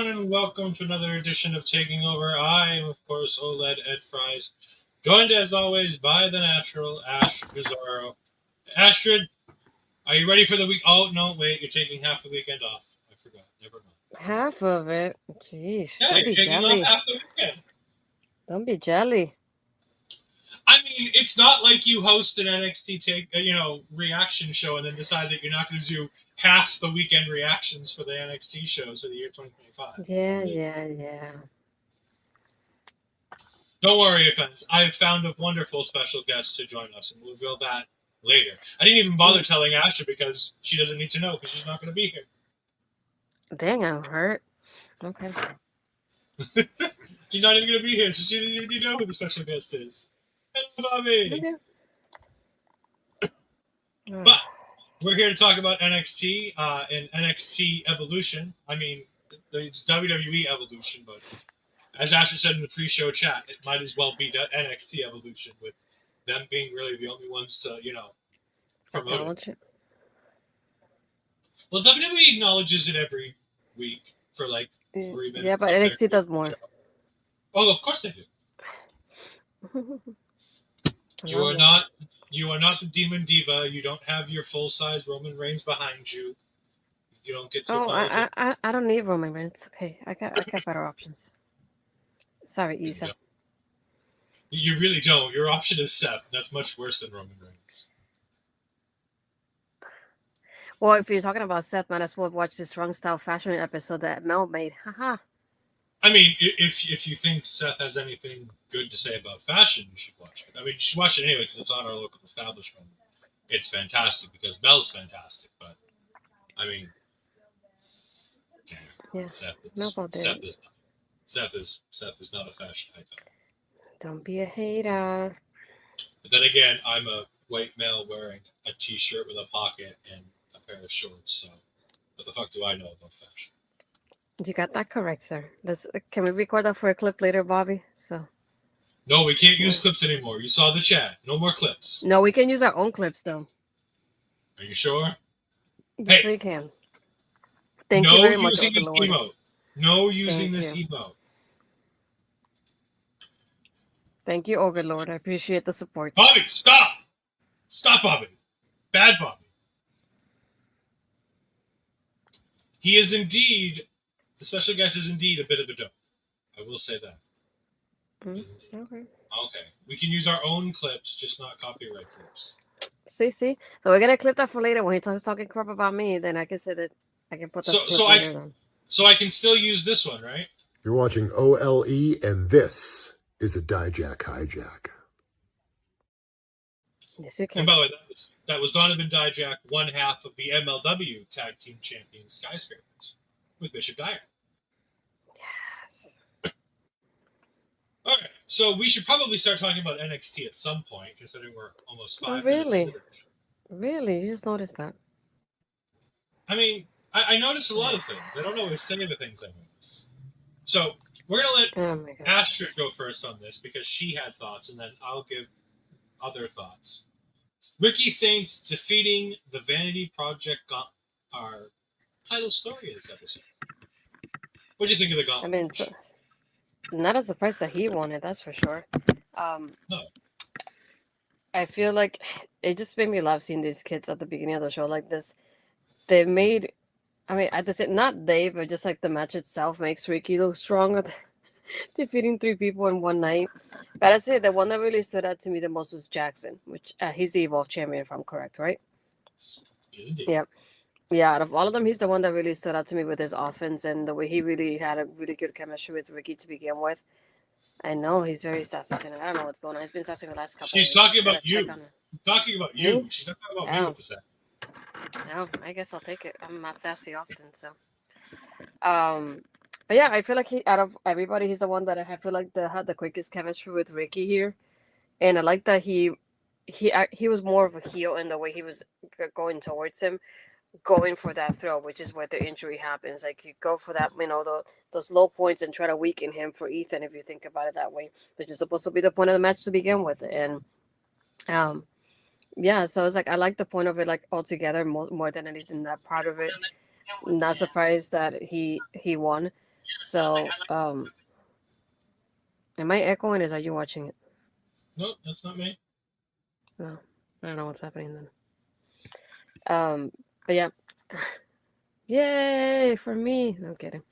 everyone, and welcome to another edition of Taking Over. I am, of course, OLED Ed Ryse, joined as always by the natural Ash Pizarro. Astrid, are you ready for the week? Oh, no, wait, you're taking half the weekend off. I forgot. Never mind. Half of it? Jeez. Yeah, don't you're be taking jelly. off half the weekend. Don't be jelly. I mean, it's not like you host an NXT reaction show and then decide that you're not going to do half the weekend reactions for the NXT shows for the year 2025. Yeah. Don't worry, fans. I have found a wonderful special guest to join us, and we'll reveal that later. I didn't even bother telling Ashley because she doesn't need to know because she's not going to be here. Dang, I'm hurt. Okay. She's not even going to be here, so she didn't even know who the special guest is. Hello, Bobby. Okay. But we're here to talk about NXT and NXT Evolution. I mean, it's WWE Evolution, but as Ashley said in the pre-show chat, it might as well be NXT Evolution with them being really the only ones to, promote it. Well, WWE acknowledges it every week for like 3 minutes. Yeah, but NXT does more. Oh, of course they do. You are not the Demon Diva. You don't have your full-size Roman Reigns behind you. You don't get to apologize. I don't need Roman Reigns. Okay, I got better options. Sorry, Isa. You really don't. Your option is Seth. That's much worse than Roman Reigns. Well, if you're talking about Seth, might as well watch this Wrong Style Fashion episode that Mel made. Haha. I mean, if you think Seth has anything good to say about fashion, you should watch it. I mean, you should watch it anyway because it's on our local establishment. It's fantastic because Mel's fantastic, but I mean, yeah. Seth is not a fashion icon. Don't be a hater. But then again, I'm a white male wearing a t-shirt with a pocket and a pair of shorts, so what the fuck do I know about fashion? You got that correct, sir. Can we record that for a clip later, Bobby? No, we can't use clips anymore. You saw the chat. No more clips. No, we can use our own clips, though. Are you sure? Yes, we can. Thank you very much, using this emote. No using this emote. Thank you, Ogre Lord. I appreciate the support. Bobby, stop! Stop, Bobby. Bad Bobby. He is indeed, the special guest is indeed a bit of a dope. I will say that. Okay. We can use our own clips, just not copyright clips. See? So we're going to clip that for later. When he talking crap about me, then I can say that I can put that later on. So I can still use this one, right? You're watching OLE, and this is a Dijak Hijack. Yes, we can. And by the way, that was Donovan Dijak, one half of the MLW Tag Team Champion Skyscrapers with Bishop Dyer. Yes. All right, so we should probably start talking about NXT at some point, considering we're almost 5 minutes into the show. Really? You just noticed that? I mean, I noticed a lot of things. I don't always say the things I notice. So we're going to let Astrid go first on this because she had thoughts, and then I'll give other thoughts. Ricky Saints defeating the Vanity Project our title story of this episode. What do you think of the Gauntlet? I mean, not a surprise that he won it, that's for sure. No. I feel like it just made me laugh seeing these kids at the beginning of the show like this. They made, I mean, at the same, not they, but just like the match itself makes Ricky look strong at defeating 3 people in one night. But I say the one that really stood out to me the most was Jackson, which he's the Evolve champion, if I'm correct, right? Yeah. Yeah, out of all of them, he's the one that really stood out to me with his offense and the way he really had a really good chemistry with Ricky to begin with. I know he's very sassy tonight. I don't know what's going on. He's been sassy the last couple. She's talking about you. Talking about you. Me? She's not talking about me with the sass. No, I guess I'll take it. I'm not sassy often, so. But yeah, I feel like out of everybody, he's the one that I feel like had the quickest chemistry with Ricky here, and I like that he was more of a heel in the way he was going towards him, going for that throw, which is where the injury happens. Like you go for that, those low points and try to weaken him for Ethan, if you think about it that way, which is supposed to be the point of the match to begin with, and yeah, so it's like I like the point of it like altogether more than anything that part of it. Not surprised that he won. So, am I echoing? Is are you watching it? No, that's not me. No, I don't know what's happening then. But yeah, yay for me. No kidding.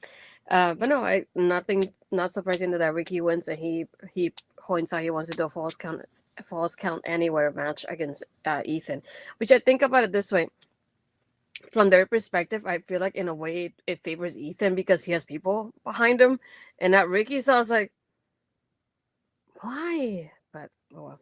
But no, not surprising that Ricky wins and he points out he wants to do a false count anywhere match against Ethan, which I think about it this way. From their perspective, I feel like in a way it favors Ethan because he has people behind him, and not Ricky. So I was like, why? But oh well.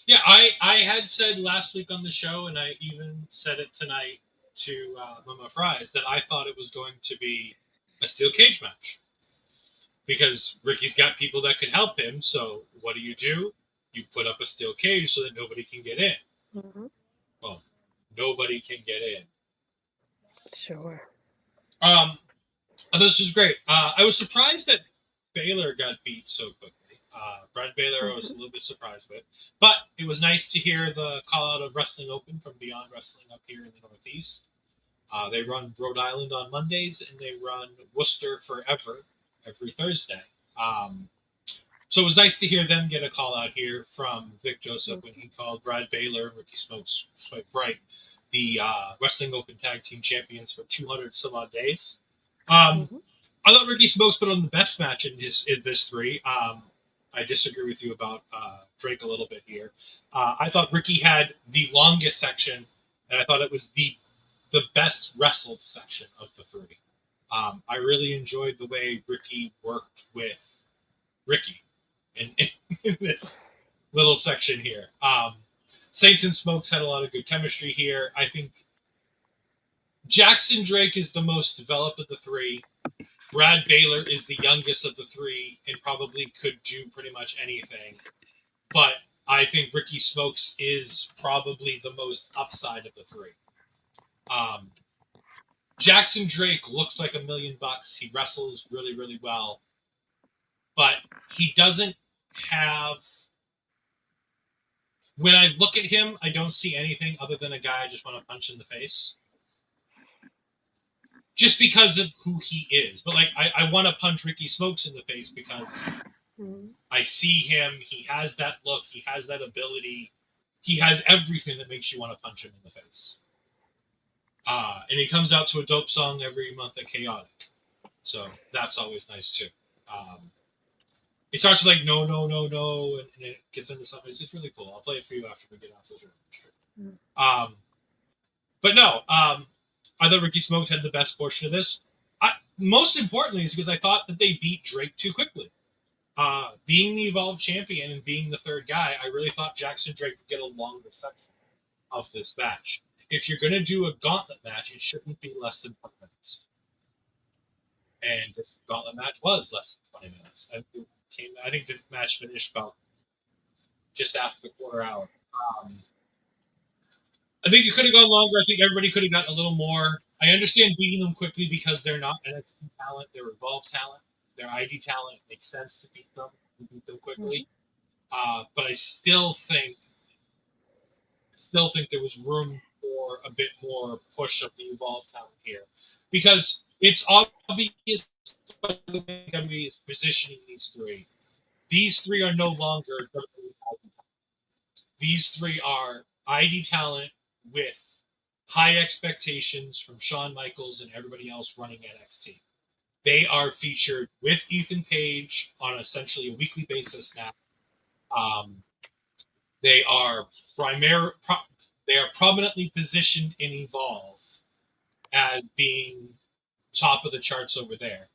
Yeah, I had said last week on the show, and I even said it tonight to Mama Fries, that I thought it was going to be a steel cage match. Because Ricky's got people that could help him, so what do? You put up a steel cage so that nobody can get in. Mm-hmm. Well, nobody can get in. Sure. This was great. I was surprised that Baylor got beat so quickly. Brad Baylor I was a little bit surprised with. But it was nice to hear the call out of Wrestling Open from Beyond Wrestling up here in the Northeast. They run Rhode Island on Mondays, and they run Worcester Forever every Thursday. So it was nice to hear them get a call out here from Vic Joseph when he called Brad Baylor and Ricky Smokes Swipe Right the Wrestling Open Tag Team Champions for 200 some odd days. I thought Ricky Smokes put on the best match in this three. I disagree with you about Drake a little bit here. I thought Ricky had the longest section, and I thought it was the best wrestled section of the three. I really enjoyed the way Ricky worked with Ricky in this little section here. Saints and Smokes had a lot of good chemistry here. I think Jackson Drake is the most developed of the three. Brad Baylor is the youngest of the three and probably could do pretty much anything. But I think Ricky Smokes is probably the most upside of the three. Jackson Drake looks like $1 million. He wrestles really, really well. But he doesn't have... When I look at him, I don't see anything other than a guy I just want to punch in the face. Just because of who he is. But like I want to punch Ricky Smokes in the face because I see him, he has that look, he has that ability, he has everything that makes you want to punch him in the face. And he comes out to a dope song every month at Chaotic. So that's always nice too. It starts with like no, and it gets into something. It's really cool. I'll play it for you after we get off this room. But no, I thought Ricky Smokes had the best portion of this. Most importantly is because I thought that they beat Drake too quickly. Being the Evolved Champion and being the third guy, I really thought Jackson Drake would get a longer section of this match. If you're going to do a gauntlet match, it shouldn't be less than 20 minutes. And this gauntlet match was less than 20 minutes. I think the match finished about just after the quarter hour. I think it could have gone longer. I think everybody could have gotten a little more. I understand beating them quickly because they're not NXT talent. They're Evolved talent. They're ID talent. It makes sense to beat them quickly. But I still think there was room for a bit more push of the Evolved talent here. Because it's obvious WWE is positioning these three. These three are no longer WWE talent. These three are ID talent with high expectations from Shawn Michaels and everybody else running NXT. They are featured with Ethan Page on essentially a weekly basis now. They are prominently positioned in Evolve as being top of the charts over there.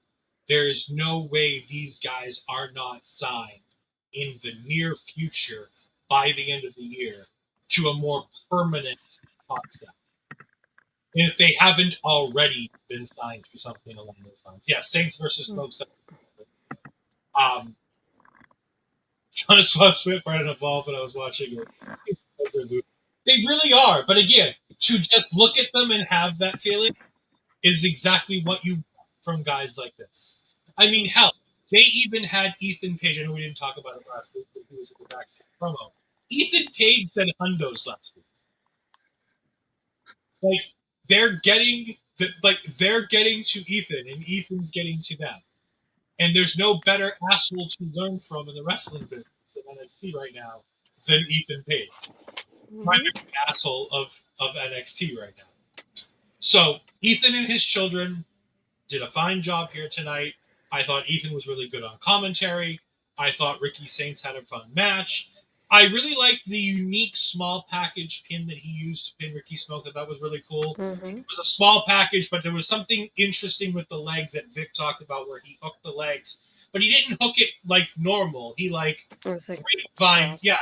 There is no way these guys are not signed in the near future by the end of the year to a more permanent contract. If they haven't already been signed to something along those lines. Yeah, Saints versus Smokes. Trying to swap Swift right Evolve when I was watching it. They really are. But again, to just look at them and have that feeling is exactly what you want from guys like this. I mean, hell, they even had Ethan Page. I know we didn't talk about it last week, but he was in the backstage promo. Ethan Page said hundos last week. Like, they're getting they're getting to Ethan, and Ethan's getting to them. And there's no better asshole to learn from in the wrestling business in NXT right now than Ethan Page. Primary asshole of NXT right now. So Ethan and his children did a fine job here tonight. I thought Ethan was really good on commentary. I thought Ricky Saints had a fun match. I really liked the unique small package pin that he used to pin Ricky Smoke. That was really cool. It was a small package, but there was something interesting with the legs that Vic talked about where he hooked the legs. But he didn't hook it like normal. He grapevine. Yeah,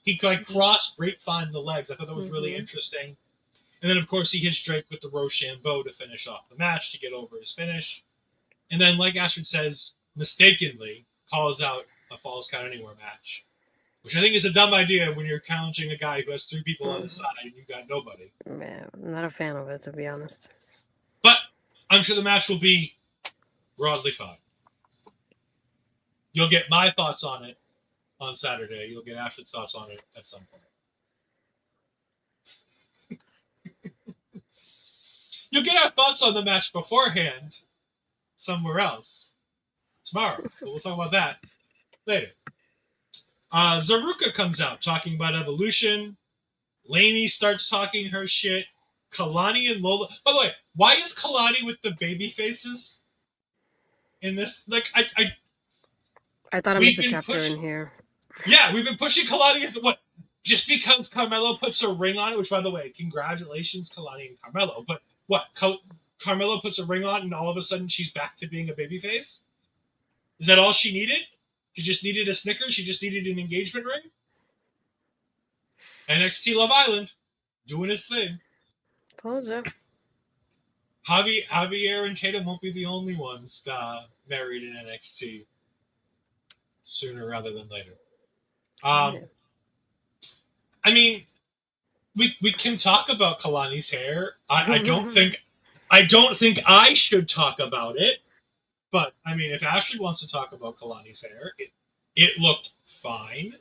he crossed grapevine the legs. I thought that was really interesting. And then, of course, he hits Drake with the Rochambeau to finish off the match, to get over his finish. And then, like Astrid says, mistakenly calls out a Falls Count Anywhere match, which I think is a dumb idea when you're challenging a guy who has 3 people on his side and you've got nobody. Yeah, I'm not a fan of it, to be honest. But I'm sure the match will be broadly fine. You'll get my thoughts on it on Saturday. You'll get Astrid's thoughts on it at some point. You'll get our thoughts on the match beforehand somewhere else tomorrow. But we'll talk about that later. Zaruka comes out talking about Evolution. Lainey starts talking her shit. Kalani and Lola. By the way, why is Kalani with the baby faces in this? Like, I thought I missed a chapter in here. Yeah, we've been pushing Kalani as what? Just because Carmelo puts a ring on it, which, by the way, congratulations, Kalani and Carmelo. But what? Carmelo puts a ring on and all of a sudden she's back to being a babyface? Is that all she needed? She just needed a Snickers? She just needed an engagement ring? NXT Love Island, doing its thing. Told you. Javier and Tatum won't be the only ones married in NXT sooner rather than later. I mean, we can talk about Kalani's hair. I don't think I should talk about it. But I mean, if Ashley wants to talk about Kalani's hair, it looked fine.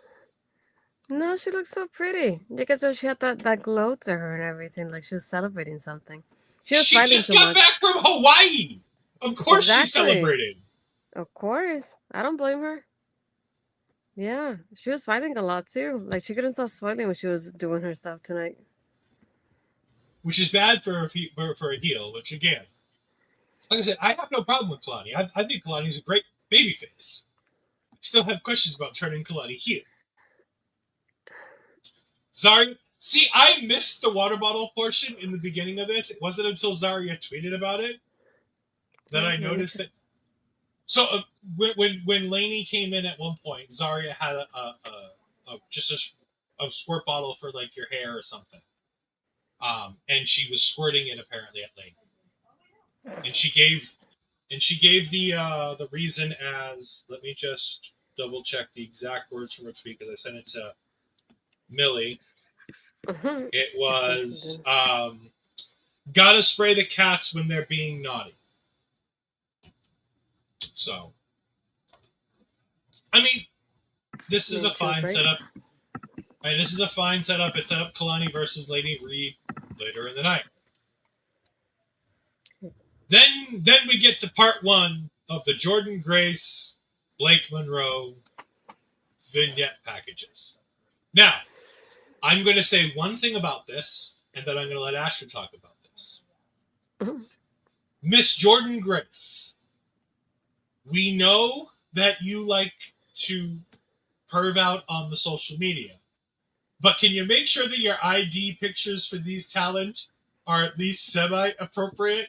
No, she looks so pretty. You can tell she had that glow to her and everything, like she was celebrating something. She just got back from Hawaii. Of course she's celebrating. Of course. I don't blame her. Yeah, she was smiling a lot too. Like she couldn't stop smiling when she was doing her stuff tonight. Which is bad for a heel, which again, like I said, I have no problem with Kalani. I think Kalani's a great babyface. I still have questions about turning Kalani heel. Sorry. See, I missed the water bottle portion in the beginning of this. It wasn't until Zarya tweeted about it that I noticed that. So when Lainey came in at one point, Zarya had just a squirt bottle for like your hair or something, and she was squirting it apparently at Lainey, and she gave the reason as, let me just double check the exact words from her tweet because I sent it to Millie. It was gotta spray the cats when they're being naughty. So, I mean, this is a fine setup. And this is a fine setup. It set up Kalani versus Lady Reed later in the night. Then we get to part 1 of the Jordan Grace, Blake Monroe vignette packages. Now, I'm going to say one thing about this, and then I'm going to let Astrid talk about this. Miss Jordan Grace, we know that you like to perv out on the social media, but can you make sure that your ID pictures for these talent are at least semi-appropriate?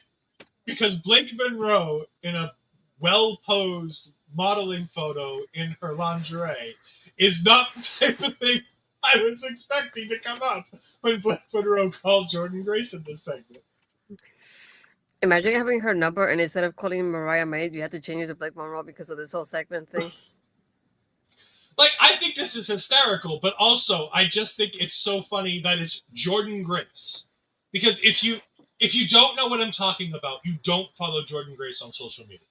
Because Blake Monroe, in a well-posed modeling photo in her lingerie, is not the type of thing I was expecting to come up when Blake Monroe called Jordan Grace in this segment. Imagine having her number and instead of calling Mariah May, you had to change it to Blake Monroe because of this whole segment thing. Like, I think this is hysterical, but also I just think it's so funny that it's Jordan Grace. Because if you don't know what I'm talking about, you don't follow Jordan Grace on social media.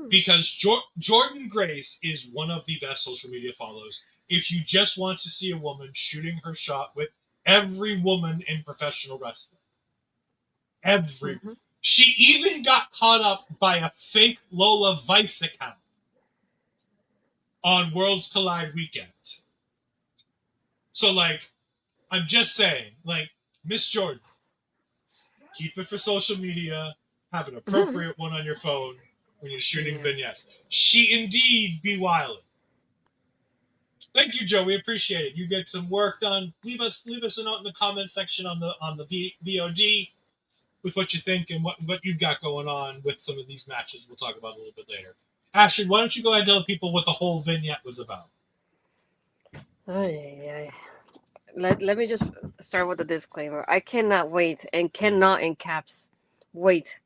Because Jordan Grace is one of the best social media follows. If you just want to see a woman shooting her shot with every woman in professional wrestling. every. She even got caught up by a fake Lola Vice account on Worlds Collide weekend. So, like, I'm just saying, like, Miss Jordan, keep it for social media. Have an appropriate one on your phone when you're shooting vignettes. She indeed be wildin'. Thank you, Joe. We appreciate it. You get some work done. Leave us a note in the comment section on the VOD with what you think and what you've got going on with some of these matches. We'll talk about a little bit later. Astrid, why don't you go ahead and tell people what the whole vignette was about? Let me just start with a disclaimer. I cannot wait and cannot in caps wait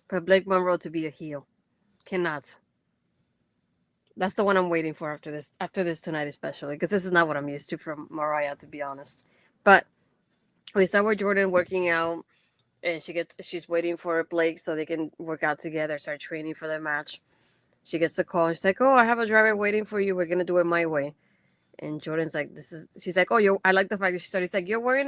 for Blake Monroe to be a heel. Cannot. That's the one I'm waiting for after this tonight, especially because this is not what I'm used to from Mariah, to be honest. But we start with Jordan working out, and she's waiting for Blake so they can work out together, start training for their match. She gets the call. And she's like, "Oh, I have a driver waiting for you. We're gonna do it my way." And Jordan's like, she's like, "Oh, I like the fact that she started." He's like, "You're wearing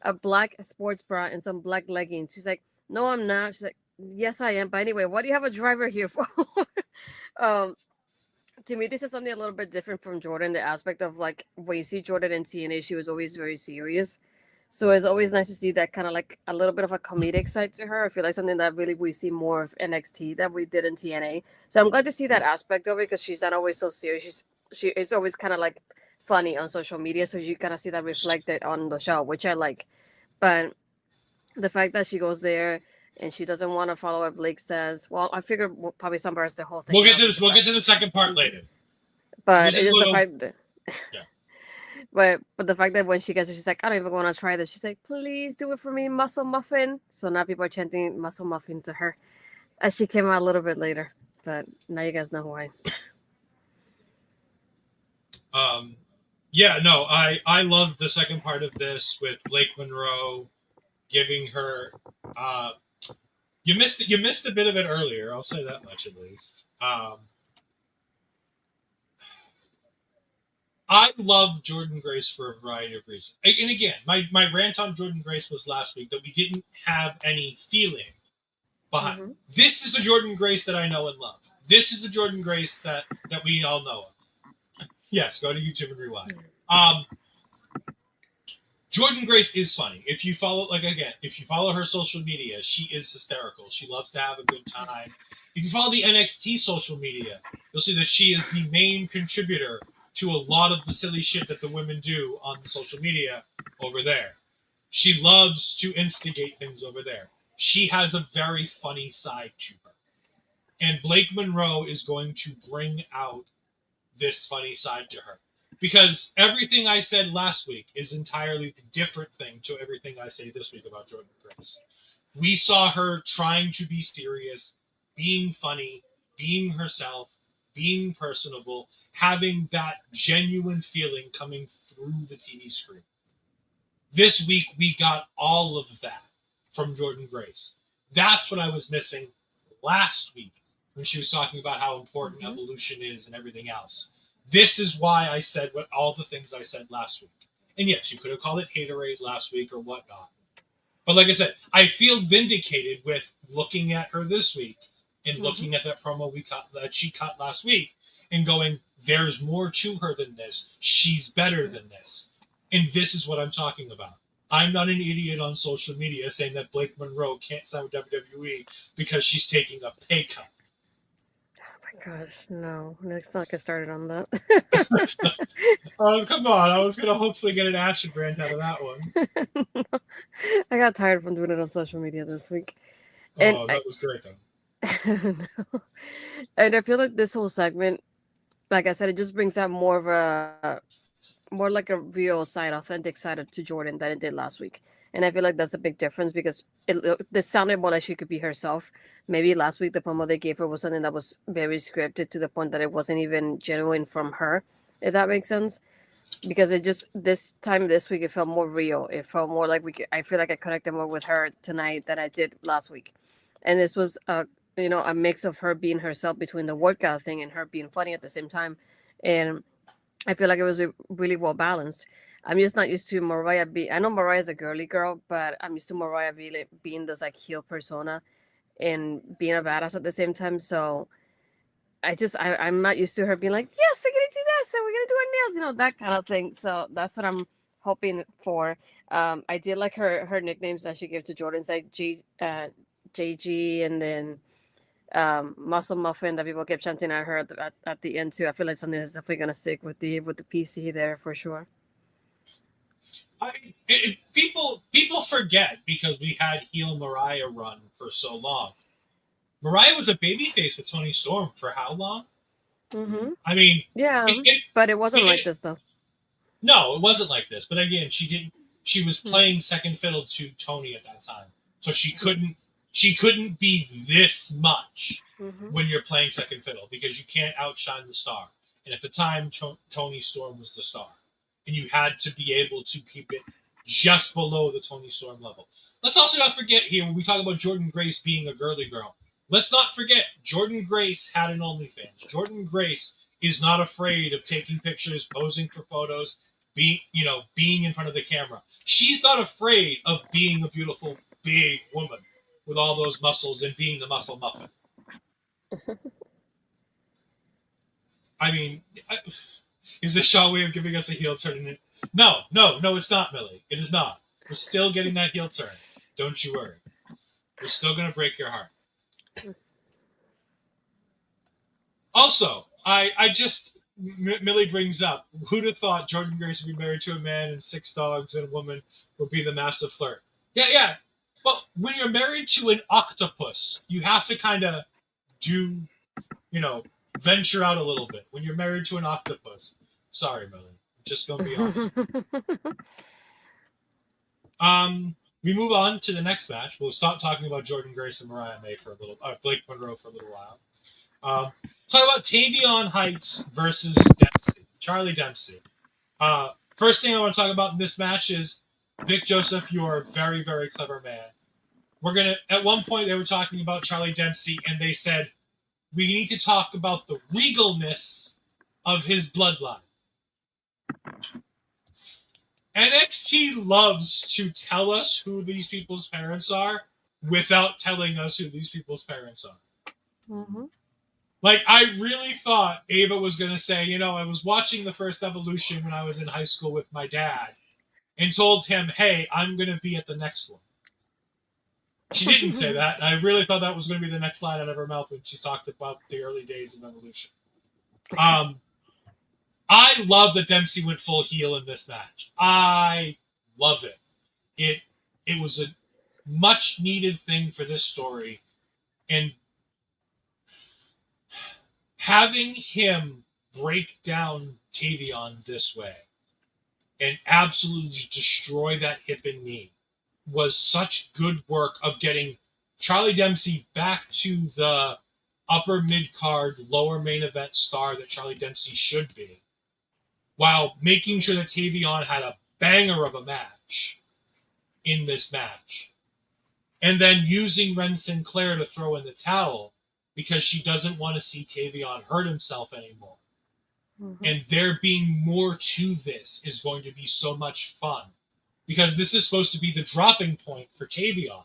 a black sports bra and some black leggings." She's like, "No, I'm not." She's like, "Yes, I am. But anyway, what do you have a driver here for?" To me, this is something a little bit different from Jordan. The aspect of like when you see Jordan in TNA, she was always very serious. So it's always nice to see that kind of like a little bit of a comedic side to her. I feel like something that really we see more of NXT that we did in TNA. So I'm glad to see that aspect of it because she's not always so serious. It's always kind of like funny on social media. So you kind of see that reflected on the show, which I like. But the fact that she goes there and she doesn't want to follow what Blake says. Well, I figured we'll probably summarize the whole thing. We'll get to this. We'll get to the second part later. But it's just the fact that, but the fact that when she gets it, she's like, "I don't even want to try this." She's like, "Please do it for me, Muscle Muffin." So now people are chanting Muscle Muffin to her as she came out a little bit later. But now you guys know why. I love the second part of this with Blake Monroe giving her. You missed a bit of it earlier. I'll say that much at least. I love Jordan Grace for a variety of reasons. And again, my rant on Jordan Grace was last week that we didn't have any feeling behind. Mm-hmm. This is the Jordan Grace that I know and love. This is the Jordan Grace that we all know of. Yes, go to YouTube and rewind. Jordan Grace is funny. If you follow her social media, she is hysterical. She loves to have a good time. If you follow the NXT social media, you'll see that she is the main contributor to a lot of the silly shit that the women do on the social media over there. She loves to instigate things over there. She has a very funny side to her. And Blake Monroe is going to bring out this funny side to her. Because everything I said last week is entirely the different thing to everything I say this week about Jordan Grace. We saw her trying to be serious, being funny, being herself, being personable, having that genuine feeling coming through the TV screen. This week, we got all of that from Jordan Grace. That's what I was missing last week when she was talking about how important evolution is and everything else. This is why I said all the things I said last week. And yes, you could have called it haterade last week or whatnot. But like I said, I feel vindicated with looking at her this week and looking at that promo that she cut last week and going, there's more to her than this. She's better than this. And this is what I'm talking about. I'm not an idiot on social media saying that Blake Monroe can't sign with WWE because she's taking a pay cut. Gosh, no. Let's not get started on that. Come on. I was going to hopefully get an Astrid rant out of that one. No. I got tired from doing it on social media this week. That was great, though. No. And I feel like this whole segment, like I said, it just brings out more like a real side, authentic side to Jordan than it did last week. And I feel like that's a big difference because this sounded more like she could be herself. Maybe last week the promo they gave her was something that was very scripted to the point that it wasn't even genuine from her, if that makes sense. Because it just, this week, it felt more real. It felt more like I feel like I connected more with her tonight than I did last week. And this was a mix of her being herself between the workout thing and her being funny at the same time. And I feel like it was really well balanced. I'm just not used to Mariah I know Mariah's a girly girl, but I'm used to Mariah being this like heel persona and being a badass at the same time. So I'm not used to her being like, yes, we're gonna do this and we're gonna do our nails, that kind of thing. So that's what I'm hoping for. I did like her nicknames that she gave to Jordan's like JG, and then Muscle Muffin that people kept chanting at her at the end too. I feel like something that's definitely gonna stick with the PC there for sure. People forget because we had heel Mariah run for so long. Mariah was a babyface with Toni Storm for how long? Mm-hmm. I mean, yeah, but it wasn't like this though. No, it wasn't like this. But again, she was playing second fiddle to Toni at that time, so she couldn't be this much when you're playing second fiddle because you can't outshine the star. And at the time, Toni Storm was the star, and you had to be able to keep it just below the Toni Storm level. Let's also not forget here when we talk about Jordynne Grace being a girly girl. Let's not forget Jordynne Grace had an OnlyFans. Jordynne Grace is not afraid of taking pictures, posing for photos, being in front of the camera. She's not afraid of being a beautiful big woman with all those muscles and being the muscle muffin. I mean, is this Shaw way of giving us a heel turn? No, it's not, Millie. It is not. We're still getting that heel turn. Don't you worry. We're still going to break your heart. Also, Millie brings up, who'd have thought Jordynne Grace would be married to a man and 6 dogs and a woman would be the massive flirt? Yeah. But when you're married to an octopus, you have to kind of venture out a little bit. When you're married to an octopus. Sorry, Millie. I'm just going to be honest. We move on to the next match. We'll stop talking about Jordynne Grace and Mariah May for a little, Blake Monroe for a little while. Talk about Tavion Heights versus Dempsey, Charlie Dempsey. First thing I want to talk about in this match is Vic Joseph. You are a very, very clever man. At one point they were talking about Charlie Dempsey and they said, we need to talk about the regalness of his bloodline. NXT loves to tell us who these people's parents are without telling us who these people's parents are. Mm-hmm. Like, I really thought Ava was going to say, I was watching the first Evolution when I was in high school with my dad and told him, hey, I'm going to be at the next one. She didn't say that. I really thought that was going to be the next line out of her mouth when she talked about the early days of Evolution. I love that Dempsey went full heel in this match. I love it. It was a much needed thing for this story. And having him break down Tavion this way and absolutely destroy that hip and knee was such good work of getting Charlie Dempsey back to the upper mid-card, lower main event star that Charlie Dempsey should be, while making sure that Tavion had a banger of a match in this match. And then using Ren Sinclair to throw in the towel because she doesn't want to see Tavion hurt himself anymore. Mm-hmm. And there being more to this is going to be so much fun. Because this is supposed to be the dropping point for Tavion.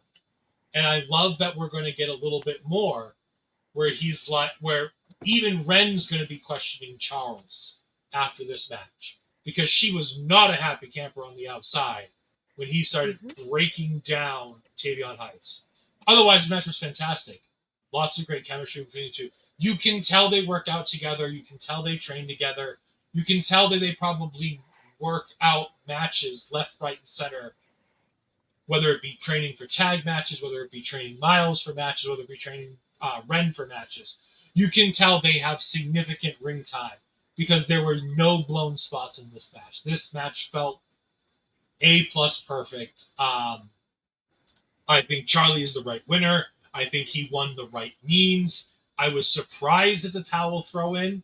And I love that we're going to get a little bit more where even Ren's going to be questioning Charles after this match. Because she was not a happy camper on the outside when he started breaking down Tavion Heights. Otherwise, the match was fantastic. Lots of great chemistry between the two. You can tell they work out together. You can tell they train together. You can tell that they probably work out matches left, right, and center, whether it be training for tag matches, whether it be training Miles for matches, whether it be training Ren for matches. You can tell they have significant ring time because there were no blown spots in this match. This match felt A+ perfect. I think Charlie is the right winner. I think he won the right means. I was surprised at the towel throw in.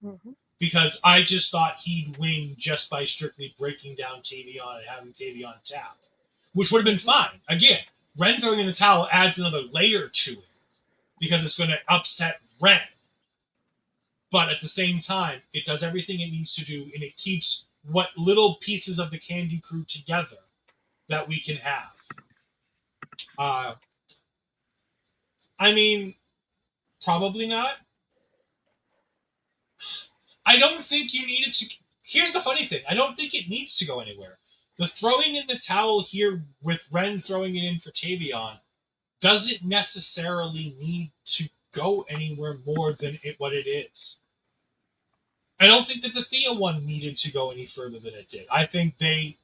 Mm-hmm. Because I just thought he'd win just by strictly breaking down Tavion and having Tavion tap, which would have been fine. Again, Ren throwing in the towel adds another layer to it because it's going to upset Ren. But at the same time, it does everything it needs to do, and it keeps what little pieces of the Candy Crew together that we can have. I mean, probably not. I don't think you need it to. Here's the funny thing. I don't think it needs to go anywhere. The throwing in the towel here with Ren throwing it in for Tavion doesn't necessarily need to go anywhere more than what it is. I don't think that the Thea one needed to go any further than it did. I think they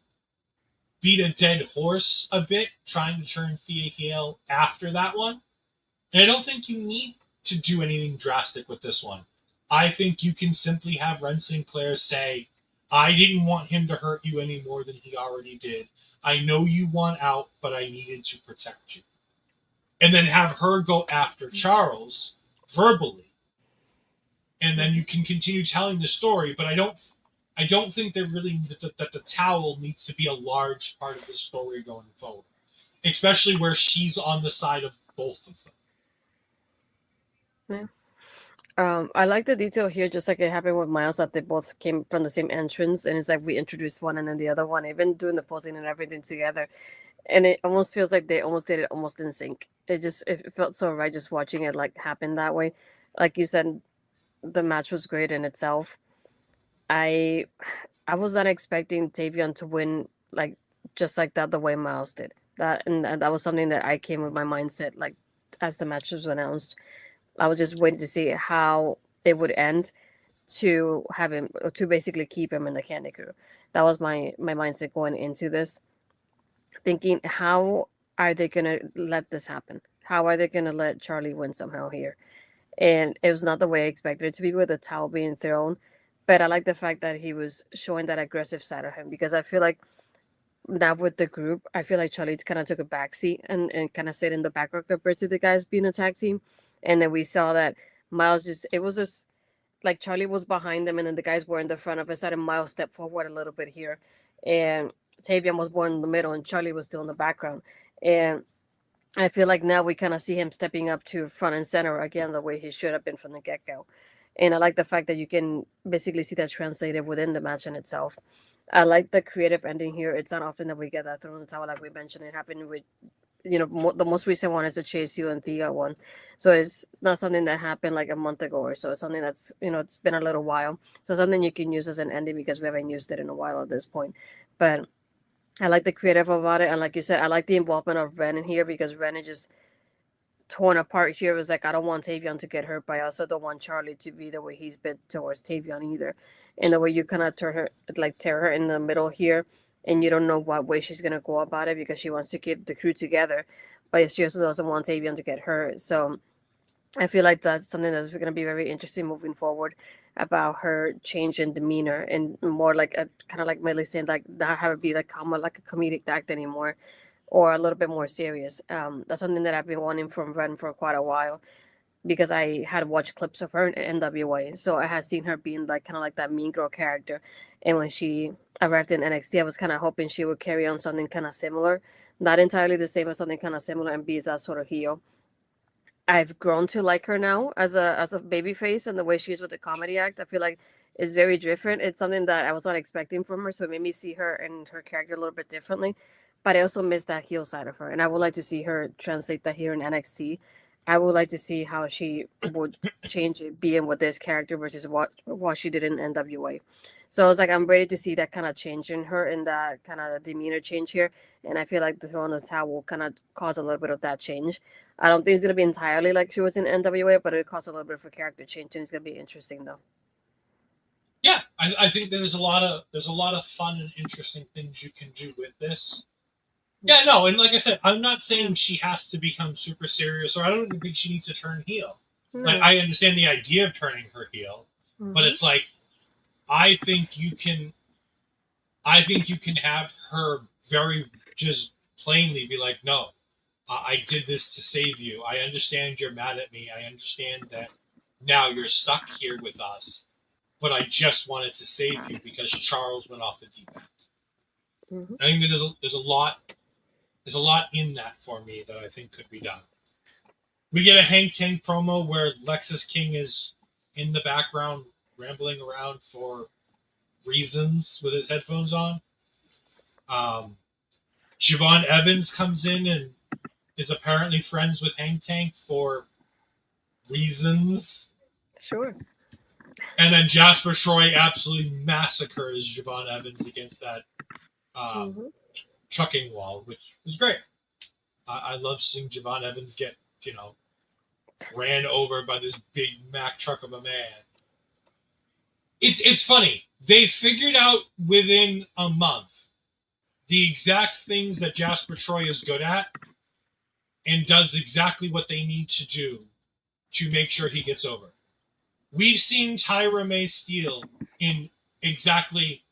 beat a dead horse a bit trying to turn Thea heel after that one. And I don't think you need to do anything drastic with this one. I think you can simply have Ren Sinclair say, I didn't want him to hurt you any more than he already did. I know you want out, but I needed to protect you. And then have her go after Charles verbally. And then you can continue telling the story, but I don't think that really that the towel needs to be a large part of the story going forward. Especially where she's on the side of both of them. Yeah. I like the detail here, just like it happened with Miles, that they both came from the same entrance, and it's like we introduced one and then the other one, even doing the posing and everything together, and it almost feels like they almost did it almost in sync. It felt so right just watching it like happen that way. Like you said, the match was great in itself. I was not expecting Tavion to win like just like that the way Miles did. And that was something that I came with my mindset like as the match was announced. I was just waiting to see how it would end to have him to basically keep him in the Candy Crew. That was my mindset going into this, thinking how are they gonna let this happen? How are they gonna let Charlie win somehow here? And it was not the way I expected it to be with the towel being thrown. But I like the fact that he was showing that aggressive side of him, because I feel like now with the group, I feel like Charlie kind of took a backseat and kind of stayed in the background compared to the guys being a tag team. And then we saw that Miles it was just like Charlie was behind them and then the guys were in the front of us, and Miles stepped forward a little bit here. And Tavion was more in the middle and Charlie was still in the background. And I feel like now we kind of see him stepping up to front and center again, the way he should have been from the get-go. And I like the fact that you can basically see that translated within the match in itself. I like the creative ending here. It's not often that we get that thrown in the towel, like we mentioned. It happened with, the most recent one is the Chase You and Thea one. So it's not something that happened like a month ago or so. It's something that's, it's been a little while. So something you can use as an ending because we haven't used it in a while at this point. But I like the creative about it. And like you said, I like the involvement of Ren in here, because Ren is just torn apart here. It was like, I don't want Tavion to get hurt, but I also don't want Charlie to be the way he's been towards Tavion either. And the way you kind of tear her in the middle here, and you don't know what way she's going to go about it, because she wants to keep the crew together, but she also doesn't want Tavion to get hurt. So I feel like that's something that's going to be very interesting moving forward, about her change in demeanor, and more like a kind of like Millie saying, like not have it be like a comedic act anymore, or a little bit more serious. That's something that I've been wanting from Ren for quite a while, because I had watched clips of her in NWA, so I had seen her being like kind of like that mean girl character. And when she arrived in NXT, I was kind of hoping she would carry on something kind of similar, not entirely the same, but something kind of similar, and be that sort of heel. I've grown to like her now as a baby face, and the way she is with the comedy act, I feel like is very different. It's something that I was not expecting from her, so it made me see her and her character a little bit differently. But I also miss that heel side of her, and I would like to see her translate that here in NXT. I would like to see how she would change it, being with this character versus what she did in NWA. So I was like, I'm ready to see that kind of change in her, and that kind of demeanor change here. And I feel like the throw on the towel will kind of cause a little bit of that change. I don't think it's gonna be entirely like she was in NWA, but it caused a little bit of a character change, and it's gonna be interesting though. Yeah, I think there's a lot of fun and interesting things you can do with this. Yeah, no, and like I said, I'm not saying she has to become super serious, or I don't even think she needs to turn heel. No. Like, I understand the idea of turning her heel, but it's like, I think you can have her very just plainly be like, no, I did this to save you. I understand you're mad at me. I understand that now you're stuck here with us, but I just wanted to save you because Charles went off the deep end. I think there's a lot in that for me that I think could be done. We get a Hank Tank promo where Lexus King is in the background rambling around for reasons with his headphones on. Siobhan Evans comes in and is apparently friends with Hang Tank for reasons. Sure. And then Jasper Troy absolutely massacres Siobhan Evans against that trucking wall, which was great. I love seeing Siobhan Evans get, ran over by this big Mack truck of a man. It's funny. They figured out within a month the exact things that Jasper Troy is good at and does exactly what they need to do to make sure he gets over. We've seen Tyra May Steele in exactly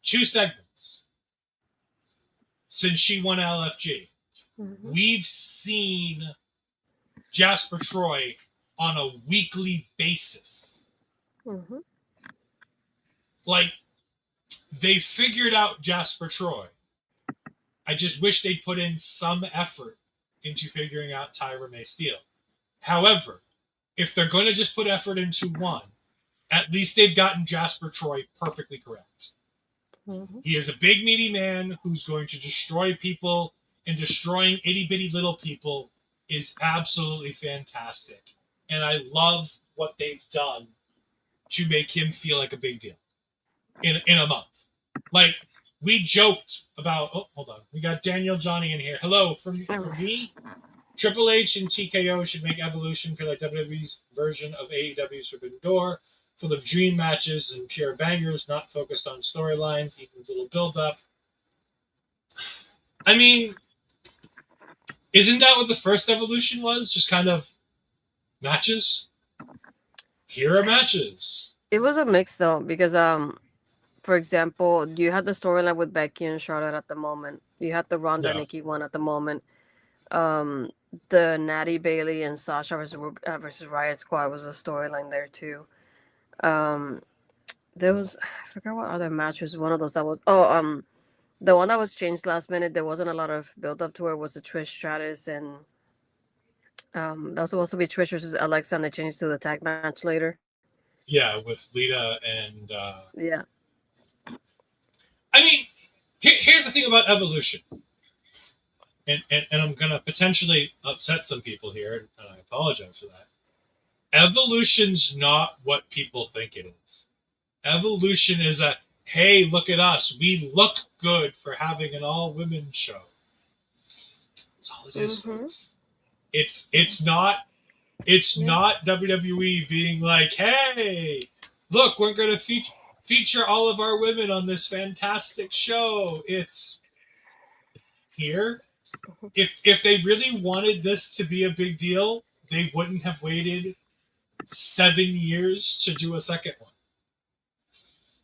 2 segments since she won LFG. We've seen Jasper Troy on a weekly basis. Like, they figured out Jasper Troy. I just wish they'd put in some effort into figuring out Tyra May Steele. However, if they're going to just put effort into one, at least they've gotten Jasper Troy perfectly correct. He is a big, meaty man who's going to destroy people, and destroying itty-bitty little people is absolutely fantastic. And I love what they've done to make him feel like a big deal in a month. Like, we joked about... Oh, hold on. We got Daniel Johnny in here. Hello, from me. Triple H and TKO should make Evolution feel like WWE's version of AEW's Forbidden Door, full of dream matches and pure bangers, not focused on storylines, even with little build-up. I mean, isn't that what the first Evolution was? Just kind of matches? Here are matches. It was a mix, though, because, for example, you had the storyline with Becky and Charlotte at the moment. You had the Ronda Nikki one at the moment. The Natty Bailey and Sasha versus Riot Squad was a storyline there too. There was, I forgot what other match was one of those that was. The one that was changed last minute. There wasn't a lot of build up to it. Was the Trish Stratus and that was supposed to be Trish versus Alexa, and they changed to the tag match later. Yeah, with Lita and yeah. I mean, here's the thing about Evolution. And I'm going to potentially upset some people here, and I apologize for that. Evolution's not what people think it is. Evolution is a, hey, look at us. We look good for having an all-women show. That's all it is, folks. It's not WWE being like, hey, look, we're going to feature all of our women on this fantastic show. It's here. If they really wanted this to be a big deal, they wouldn't have waited 7 years to do a second one.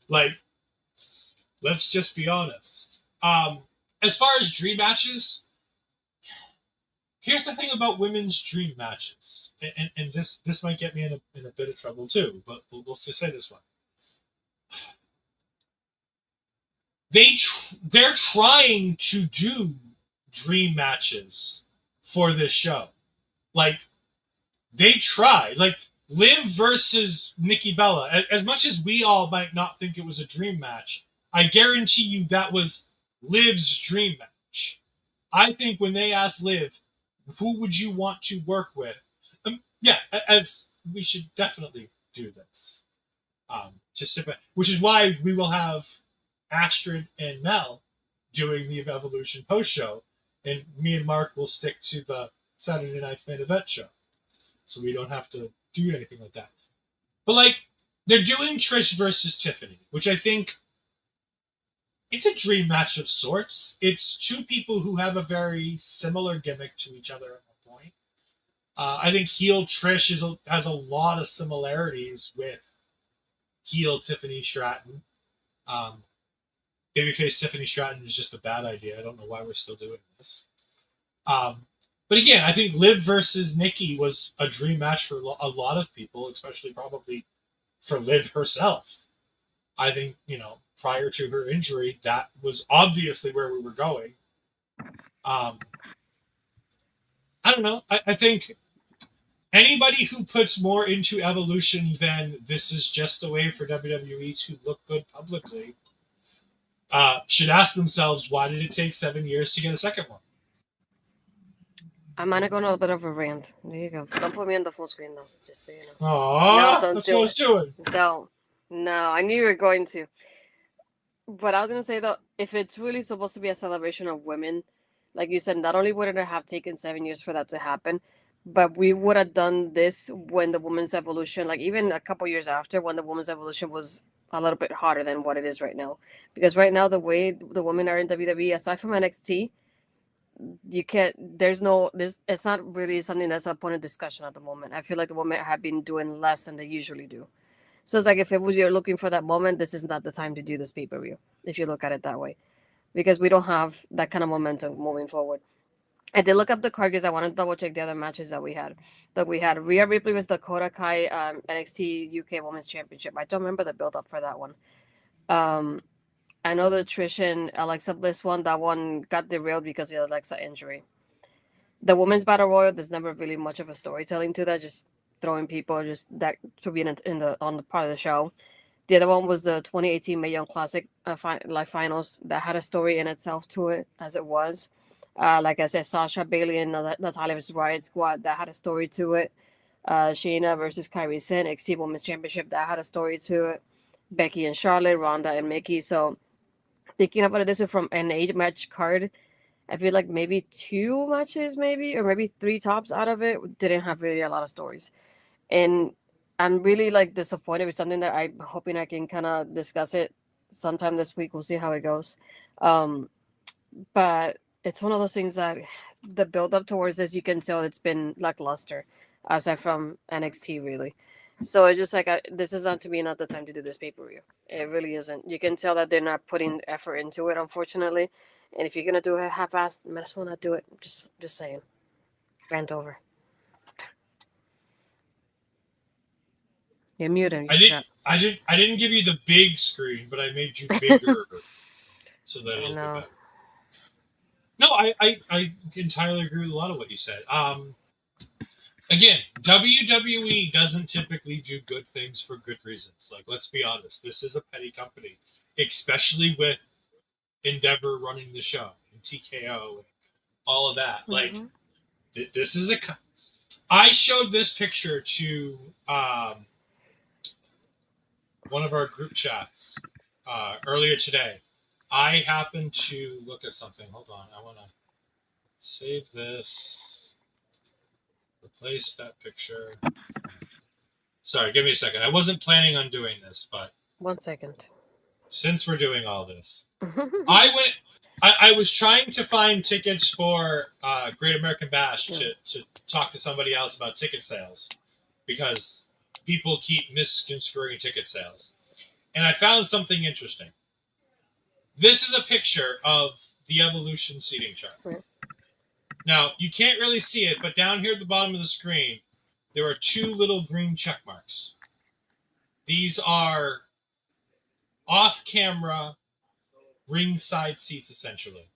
Like, let's just be honest. As far as dream matches, here's the thing about women's dream matches, and this might get me in a bit of trouble too, but we'll just say this one. They're trying to do dream matches for this show. Like, they tried. Like, Liv versus Nikki Bella. As much as we all might not think it was a dream match, I guarantee you that was Liv's dream match. I think when they asked Liv, who would you want to work with? As we should definitely do this. Just sit back. Which is why we will have Astrid and Mel doing the Evolution post show, and me and Mark will stick to the Saturday night's main event show, so we don't have to do anything like that. But like, they're doing Trish versus Tiffany, which I think it's a dream match of sorts. It's two people who have a very similar gimmick to each other at one point. I think heel Trish has a lot of similarities with heel Tiffany Stratton. Babyface Tiffany Stratton is just a bad idea. I don't know why we're still doing this. But again, I think Liv versus Nikki was a dream match for a lot of people, especially probably for Liv herself. I think, prior to her injury, that was obviously where we were going. I don't know. I think Anybody who puts more into Evolution than this is just a way for WWE to look good publicly should ask themselves, why did it take 7 years to get a second one? I'm gonna go on a bit of a rant. There you go. Don't put me on the full screen though, just so you know. Aww, don't that's do what I was doing. Don't. No, I knew you were going to. But I was gonna say though, if it's really supposed to be a celebration of women, like you said, not only would it have taken 7 years for that to happen, but we would have done this when the women's evolution, like even a couple years after, when the women's evolution was a little bit hotter than what it is right now. Because right now, the way the women are in WWE, aside from NXT, you can't. There's no this. It's not really something that's a point of discussion at the moment. I feel like the women have been doing less than they usually do. So it's like if it was you're looking for that moment, this is not the time to do this pay per view. If you look at it that way, because we don't have that kind of momentum moving forward. I did look up the card because I wanted to double check the other matches that we had. That we had Rhea Ripley was Dakota Kai NXT UK Women's Championship. I don't remember the build up for that one. I know the Trish and Alexa Bliss one. That one got derailed because of the Alexa injury. The Women's Battle Royal, there's never really much of a storytelling to that. Just throwing people just that to be in the on the part of the show. The other one was the 2018 Mae Young Classic live finals that had a story in itself to it as it was. Like I said, Sasha Bailey and Natalia's Riot Squad that had a story to it. Shayna versus Kairi Sen, NXT Women's Championship that had a story to it. Becky and Charlotte, Ronda and Mickey. So thinking about it this way from an 8-match card, I feel like maybe 2 matches, maybe, or maybe 3 tops out of it didn't have really a lot of stories. And I'm really like disappointed with something that I'm hoping I can kind of discuss it sometime this week. We'll see how it goes. But it's one of those things that the build up towards this, you can tell it's been lackluster, aside from NXT, really. So it's just like this is not to me not the time to do this pay per view. It really isn't. You can tell that they're not putting effort into it, unfortunately. And if you're gonna do it half-assed, might as well not do it. Just saying. Rant over. You're muted. I didn't give you the big screen, but I made you bigger so that it'll be better. No, I entirely agree with a lot of what you said. Again, WWE doesn't typically do good things for good reasons. Like, let's be honest, this is a petty company, especially with Endeavor running the show and TKO and all of that. Mm-hmm. Like, this is I showed this picture to one of our group chats earlier today. I happened to look at something. Hold on. I want to save this. Replace that picture. Sorry, give me a second. I wasn't planning on doing this, but 1 second. Since we're doing all this, I was trying to find tickets for Great American Bash to talk to somebody else about ticket sales because people keep misconstruing ticket sales. And I found something interesting. This is a picture of the Evolution seating chart. Right. Now, you can't really see it, but down here at the bottom of the screen, there are 2 little green check marks. These are off-camera ringside seats, essentially.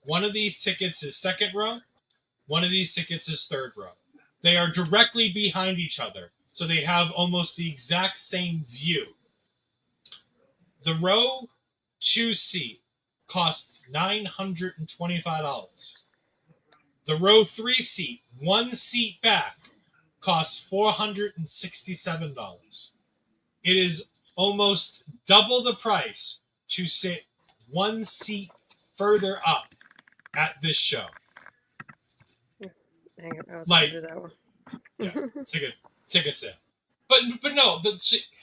One of these tickets is 2nd row. One of these tickets is 3rd row. They are directly behind each other, so they have almost the exact same view. The row 2 seat costs $925. The row 3 seat, 1 seat back, costs $467. It is almost double the price to sit 1 seat further up at this show. Hang on, I was going to do that one. Yeah, ticket sale. But no,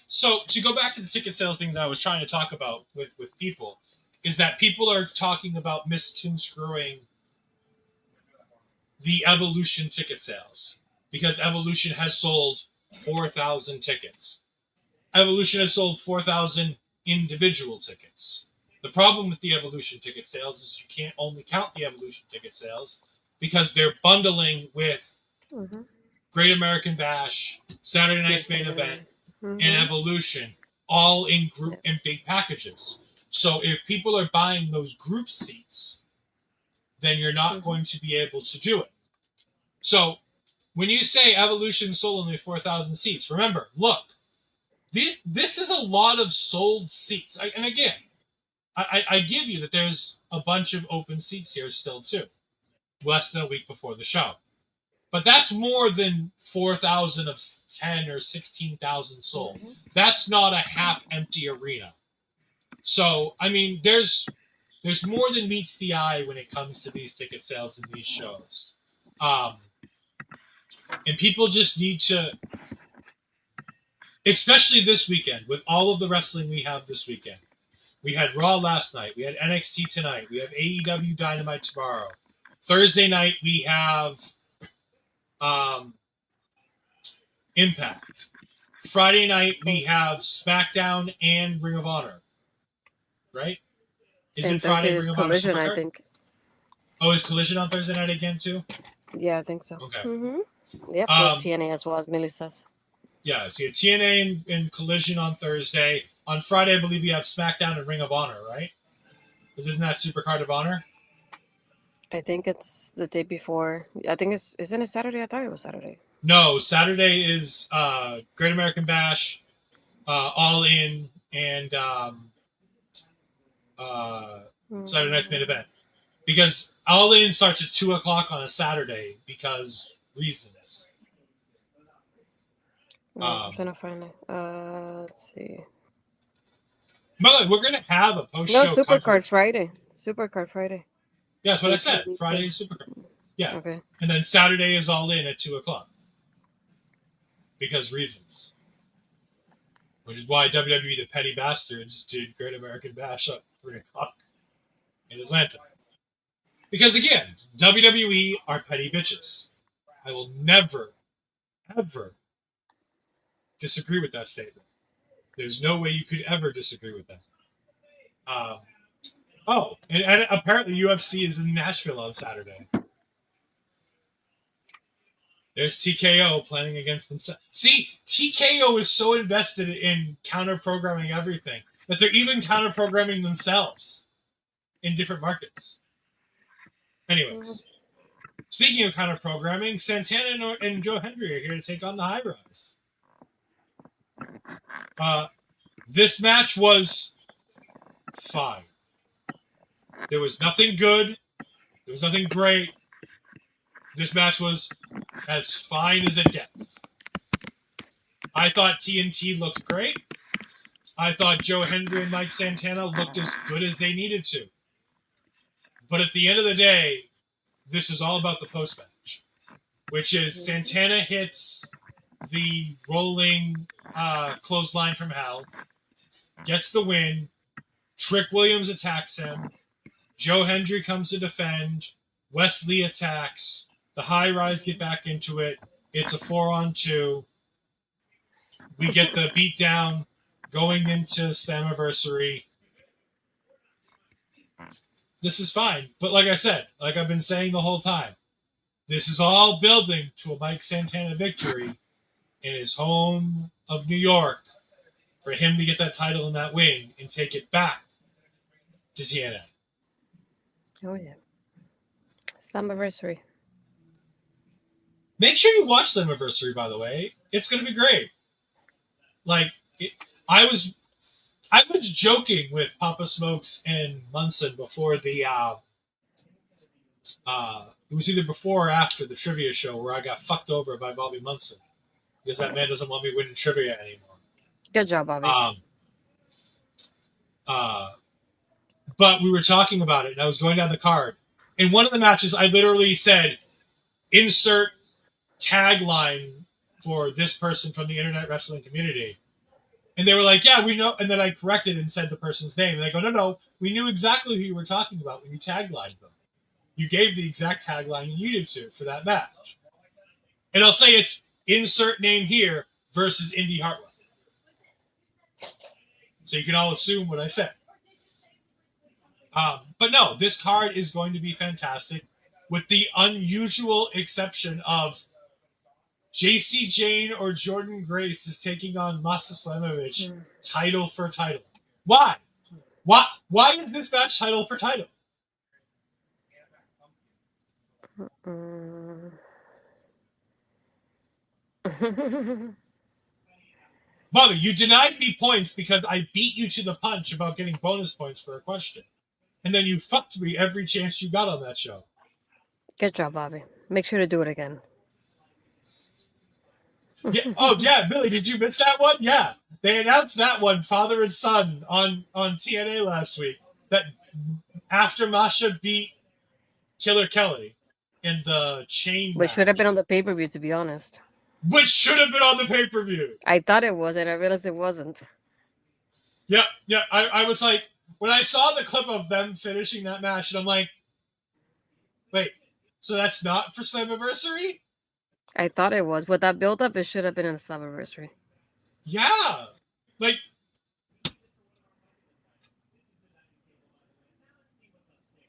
so to go back to the ticket sales thing that I was trying to talk about with people, is that people are talking about misconstruing the Evolution ticket sales because Evolution has sold 4,000 tickets. Evolution has sold 4,000 individual tickets. The problem with the Evolution ticket sales is you can't only count the Evolution ticket sales because they're bundling with Great American Bash, Saturday Night's Main Event, and Evolution, all in group and big packages. So if people are buying those group seats, then you're not going to be able to do it. So when you say Evolution sold only 4,000 seats, remember, look, this is a lot of sold seats. And again, I give you that there's a bunch of open seats here still, too. Less than a week before the show. But that's more than 4,000 of 10 or 16,000 sold. Mm-hmm. That's not a half-empty arena. So, I mean, there's more than meets the eye when it comes to these ticket sales and these shows. And people just need to, especially this weekend, with all of the wrestling we have this weekend. We had Raw last night. We had NXT tonight. We have AEW Dynamite tomorrow. Thursday night, we have Impact. Friday night, we have SmackDown and Ring of Honor. Right? Isn't Friday Ring of Honor Supercard? I think. Oh, is Collision on Thursday night again, too? Yeah, I think so. Okay. Mm-hmm. Yeah, plus TNA as well, as Millie says. Yeah, so you have TNA and Collision on Thursday. On Friday, I believe you have SmackDown and Ring of Honor, right? Isn't that Supercard of Honor? I think it's the day before. I think isn't it Saturday? I thought it was Saturday. No, Saturday is Great American Bash, All In, and Saturday Night's Main Event. Because All In starts at 2 o'clock on a Saturday because reasons. I'm trying to find it. Let's see. By the way, we're going to have a post-show Supercard Friday. Supercard Friday. Yeah, that's what I said. Friday is Supercard. Yeah. Okay. And then Saturday is All In at 2 o'clock. Because reasons. Which is why WWE The Petty Bastards did Great American Bash at 3 o'clock in Atlanta. Because again, WWE are petty bitches. I will never, ever disagree with that statement. There's no way you could ever disagree with that. And apparently UFC is in Nashville on Saturday. There's TKO planning against themselves. See, TKO is so invested in counter-programming everything that they're even counter-programming themselves in different markets. Anyways, speaking of counter-programming, Santana and Joe Hendry are here to take on the High Rise. This match was fine. There was nothing good. There was nothing great. This match was as fine as it gets. I thought TNT looked great. I thought Joe Hendry and Mike Santana looked as good as they needed to. But at the end of the day, this is all about the post-match, which is Santana hits the rolling clothesline from hell, gets the win, Trick Williams attacks him, Joe Hendry comes to defend, Wesley attacks, the High Rise get back into it, it's a 4-on-2, we get the beatdown going into Slammiversary. This is fine, but like I said, like I've been saying the whole time, this is all building to a Mike Santana victory in his home of New York for him to get that title and that win and take it back to TNA. Oh, yeah. Slammiversary. Make sure you watch Slammiversary, by the way. It's going to be great. I was joking with Papa Smokes and Munson before the it was either before or after the trivia show where I got fucked over by Bobby Munson because that man doesn't want me winning trivia anymore. Good job, Bobby. But we were talking about it, and I was going down the card. In one of the matches, I literally said, insert tagline for this person from the internet wrestling community. And they were like, yeah, we know. And then I corrected and said the person's name. And they go, no, we knew exactly who you were talking about when you taglined them. You gave the exact tagline you needed to for that match. And I'll say it's insert name here versus Indy Hartwell. So you can all assume what I said. But no, this card is going to be fantastic with the unusual exception of JC Jane or Jordan Grace is taking on Masa Slamovich title for title. Why? Why is this match title for title? Bobby, you denied me points because I beat you to the punch about getting bonus points for a question. And then you fucked me every chance you got on that show. Good job, Bobby. Make sure to do it again. Yeah. Oh, yeah, Billy, did you miss that one? Yeah. They announced that one, father and son, on TNA last week. That after Masha beat Killer Kelly in the chain Which match. should have been on the pay-per-view, to be honest. Which should have been on the pay-per-view. I thought it was, and I realized it wasn't. Yeah. I was like, when I saw the clip of them finishing that match, and I'm like, wait, so that's not for Slammiversary? I thought it was. With that build-up, it should have been in the Slammiversary. Yeah. Like,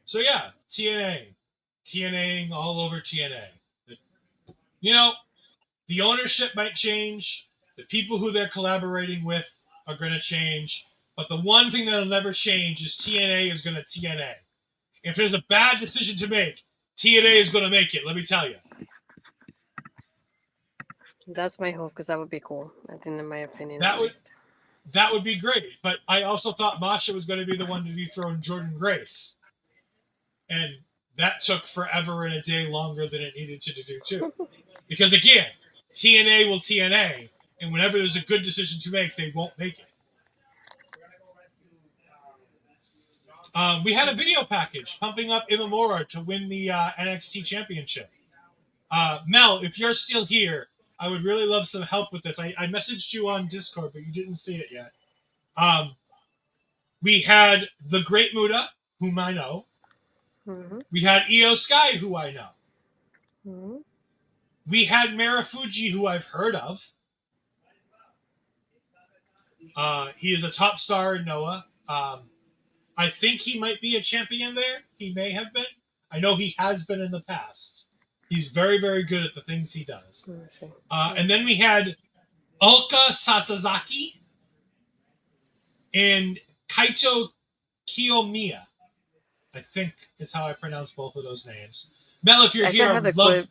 so yeah, TNAing all over TNA. You know, the ownership might change. The people who they're collaborating with are going to change. But the one thing that'll never change is TNA is going to TNA. If there's a bad decision to make, TNA is going to make it, let me tell you. That's my hope, because that would be cool. I think, in my opinion, that would be great. But I also thought Masha was going to be the one to dethrone Jordan Grace. And that took forever and a day longer than it needed to do, too. Because, again, TNA will TNA, and whenever there's a good decision to make, they won't make it. We had a video package pumping up Imamura to win the NXT Championship. Mel, if you're still here, I would really love some help with this. I messaged you on Discord, but you didn't see it yet. We had the Great Muta, whom I know. Mm-hmm. We had Io Sky, who I know. Mm-hmm. We had Marufuji, who I've heard of. He is a top star in Noah. I think he might be a champion there. He may have been. I know he has been in the past. He's very, very good at the things he does. And then we had Ulka Sasazaki and Kaito Kiyomiya, I think is how I pronounce both of those names. Mel, if you're here, I would love...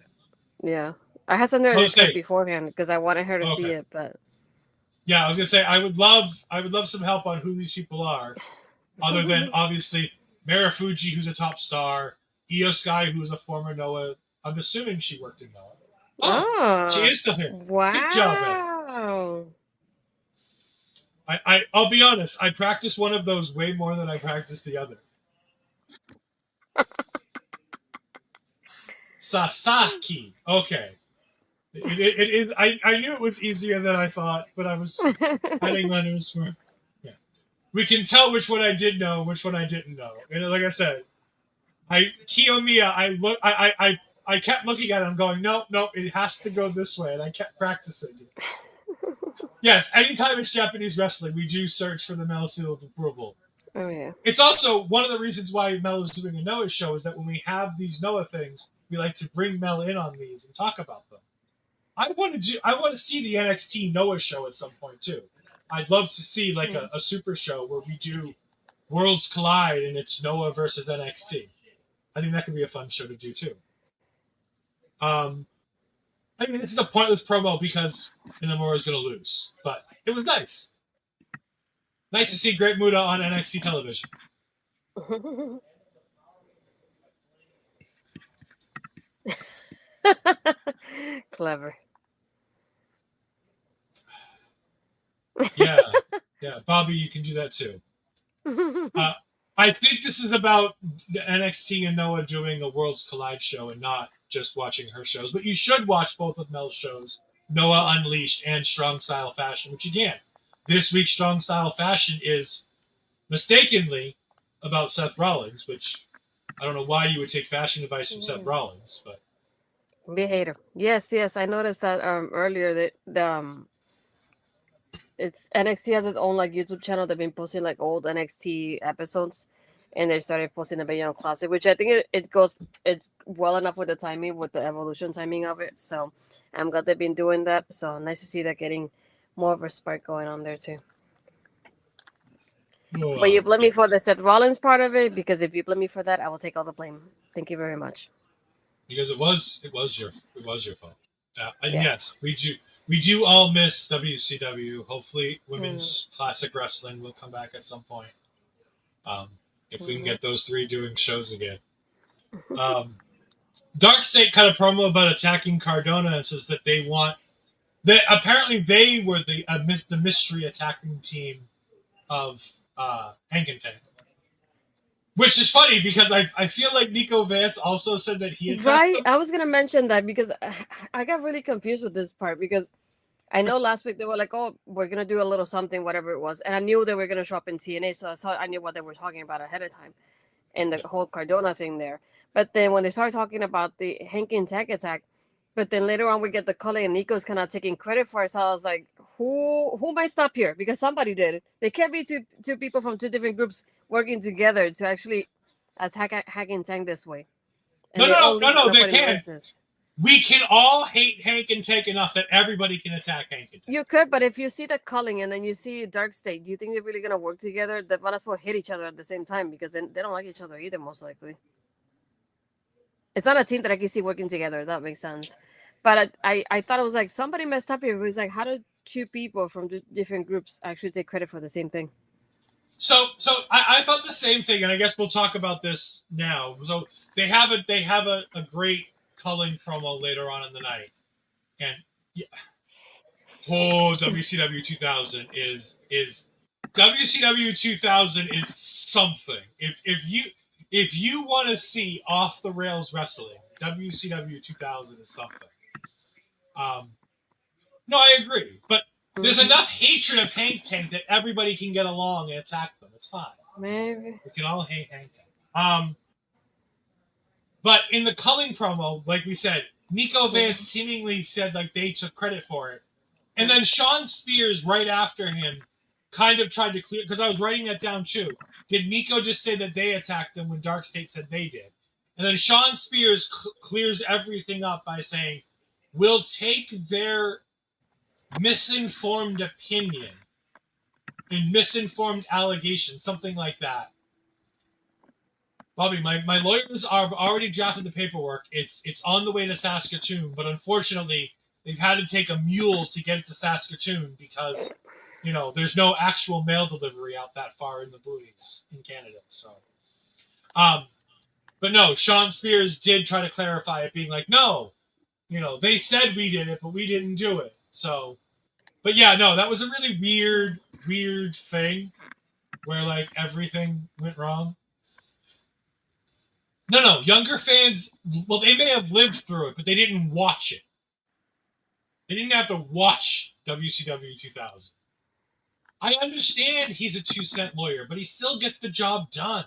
Yeah. I had some notes beforehand because I wanted her to see it, but... Yeah, I was going to say, I would love some help on who these people are, other than, obviously, Marufuji, who's a top star, Io Sky, who's a former Noah. I'm assuming she worked in Noah. Oh, she is still here. Wow. Good job, man. I'll be honest, I practiced one of those way more than I practiced the other. Sasaki. Okay. It is. I knew it was easier than I thought, but I was adding letters for. Yeah, we can tell which one I did know, which one I didn't know. And like I said, Kiyomiya. I kept looking at it. I'm going, nope, it has to go this way, and I kept practicing it. Yes, anytime it's Japanese wrestling, we do search for the Mel seal of approval. Oh yeah. It's also one of the reasons why Mel is doing a Noah show is that when we have these Noah things, we like to bring Mel in on these and talk about them. I want to see the NXT Noah show at some point too. I'd love to see like a super show where we do Worlds Collide and it's Noah versus NXT. I think that could be a fun show to do too. I mean, this is a pointless promo because Inamura is going to lose, but it was nice. Nice to see Great Muta on NXT television. Clever. Yeah, Bobby, you can do that too. I think this is about the NXT and Noah doing a Worlds Collide show and not just watching her shows. But you should watch both of Mel's shows, Noah Unleashed and Strong Style Fashion, which again, this week's Strong Style Fashion is mistakenly about Seth Rollins, which I don't know why you would take fashion advice from Seth Rollins, but be a hater. Yes, I noticed that earlier that it's NXT has its own like YouTube channel. They've been posting like old NXT episodes, and they started posting the Beyond Classic, which I think it's well enough with the timing, with the Evolution timing of it. So I'm glad they've been doing that. So nice to see that getting more of a spark going on there too. But you blame me for the Seth Rollins part of it, because if you blame me for that, I will take all the blame. Thank you very much. Because it was your fault. And yes, we do all miss WCW. Hopefully, Women's Classic Wrestling will come back at some point. If we can get those three doing shows again. Dark State cut a promo about attacking Cardona and says that they want. Apparently they were the mystery attacking team of Hank and Tank. Which is funny because I feel like Nico Vance also said that he attacked them. I was gonna mention that because I got really confused with this part because I know last week they were like, "Oh, we're gonna do a little something, whatever it was," and I knew they were gonna show up in TNA, so I knew what they were talking about ahead of time, and the whole Cardona thing there. But then when they started talking about the Hank and Tank attack, but then later on we get the Culling and Nico's kind of taking credit for it, so I was like, who might stop here? Because somebody did it. They can't be two people from two different groups working together to actually attack Hank and Tank this way. And no, they can't. We can all hate Hank and Tank enough that everybody can attack Hank and Tank. You could, but if you see the Culling and then you see Dark State, do you think they're really going to work together? They might as well hit each other at the same time because then they don't like each other either, most likely. It's not a team that I can see working together. That makes sense. But I thought it was like somebody messed up here. It was like, how do two people from different groups actually take credit for the same thing? So I thought the same thing, and I guess we'll talk about this now. So they have a great Culling promo later on in the night, and WCW 2000 is WCW 2000 is something. If you want to see off the rails wrestling, WCW 2000 is something. No, I agree, but there's enough hatred of Hank Tank that everybody can get along and attack them. It's fine. Maybe we can all hate Hank Tank. But in the Culling promo, like we said, Nico Vance seemingly said like they took credit for it, and then Sean Spears right after him kind of tried to clear, because I was writing that down too. Did Nico just say that they attacked them when Dark State said they did? And then Sean Spears clears everything up by saying, "We'll take their misinformed opinion and misinformed allegations," something like that. Bobby, my lawyers have already drafted the paperwork. It's on the way to Saskatoon, but unfortunately, they've had to take a mule to get it to Saskatoon because, there's no actual mail delivery out that far in the boonies in Canada. So, but no, Sean Spears did try to clarify it, being like, no, they said we did it, but we didn't do it. So, but yeah, no, that was a really weird thing where like everything went wrong. No, younger fans, well, they may have lived through it, but they didn't watch it. They didn't have to watch WCW 2000. I understand he's a 2-cent lawyer, but he still gets the job done.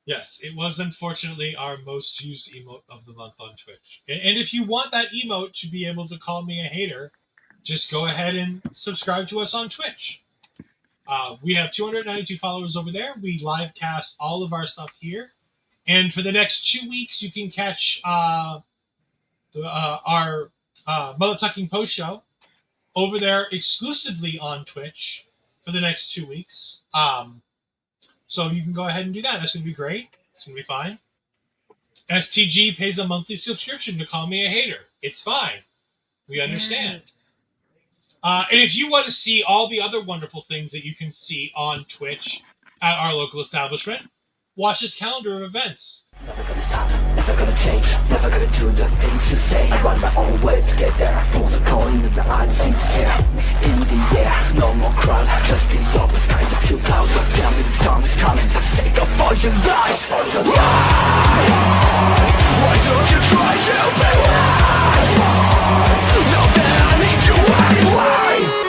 Yes, it was unfortunately our most used emote of the month on Twitch. And if you want that emote to be able to call me a hater, just go ahead and subscribe to us on Twitch. We have 292 followers over there. We live cast all of our stuff here. And for the next 2 weeks, you can catch our Mother Tucking Post Show over there exclusively on Twitch for the next 2 weeks. So you can go ahead and do that. That's going to be great. It's going to be fine. STG pays a monthly subscription to call me a hater. It's fine. We understand. Yes. And if you want to see all the other wonderful things that you can see on Twitch at our local establishment, watch this calendar of events. Never gonna stop, never gonna change, never gonna do the things you say. I run my own way to get there. Fools are calling and I don't seem to care. In the air, no more crowd, just the opposite kind of few clouds. So tell me this time is coming for the sake of all your lies. Why don't you try to be wise? Know that I need you anyway.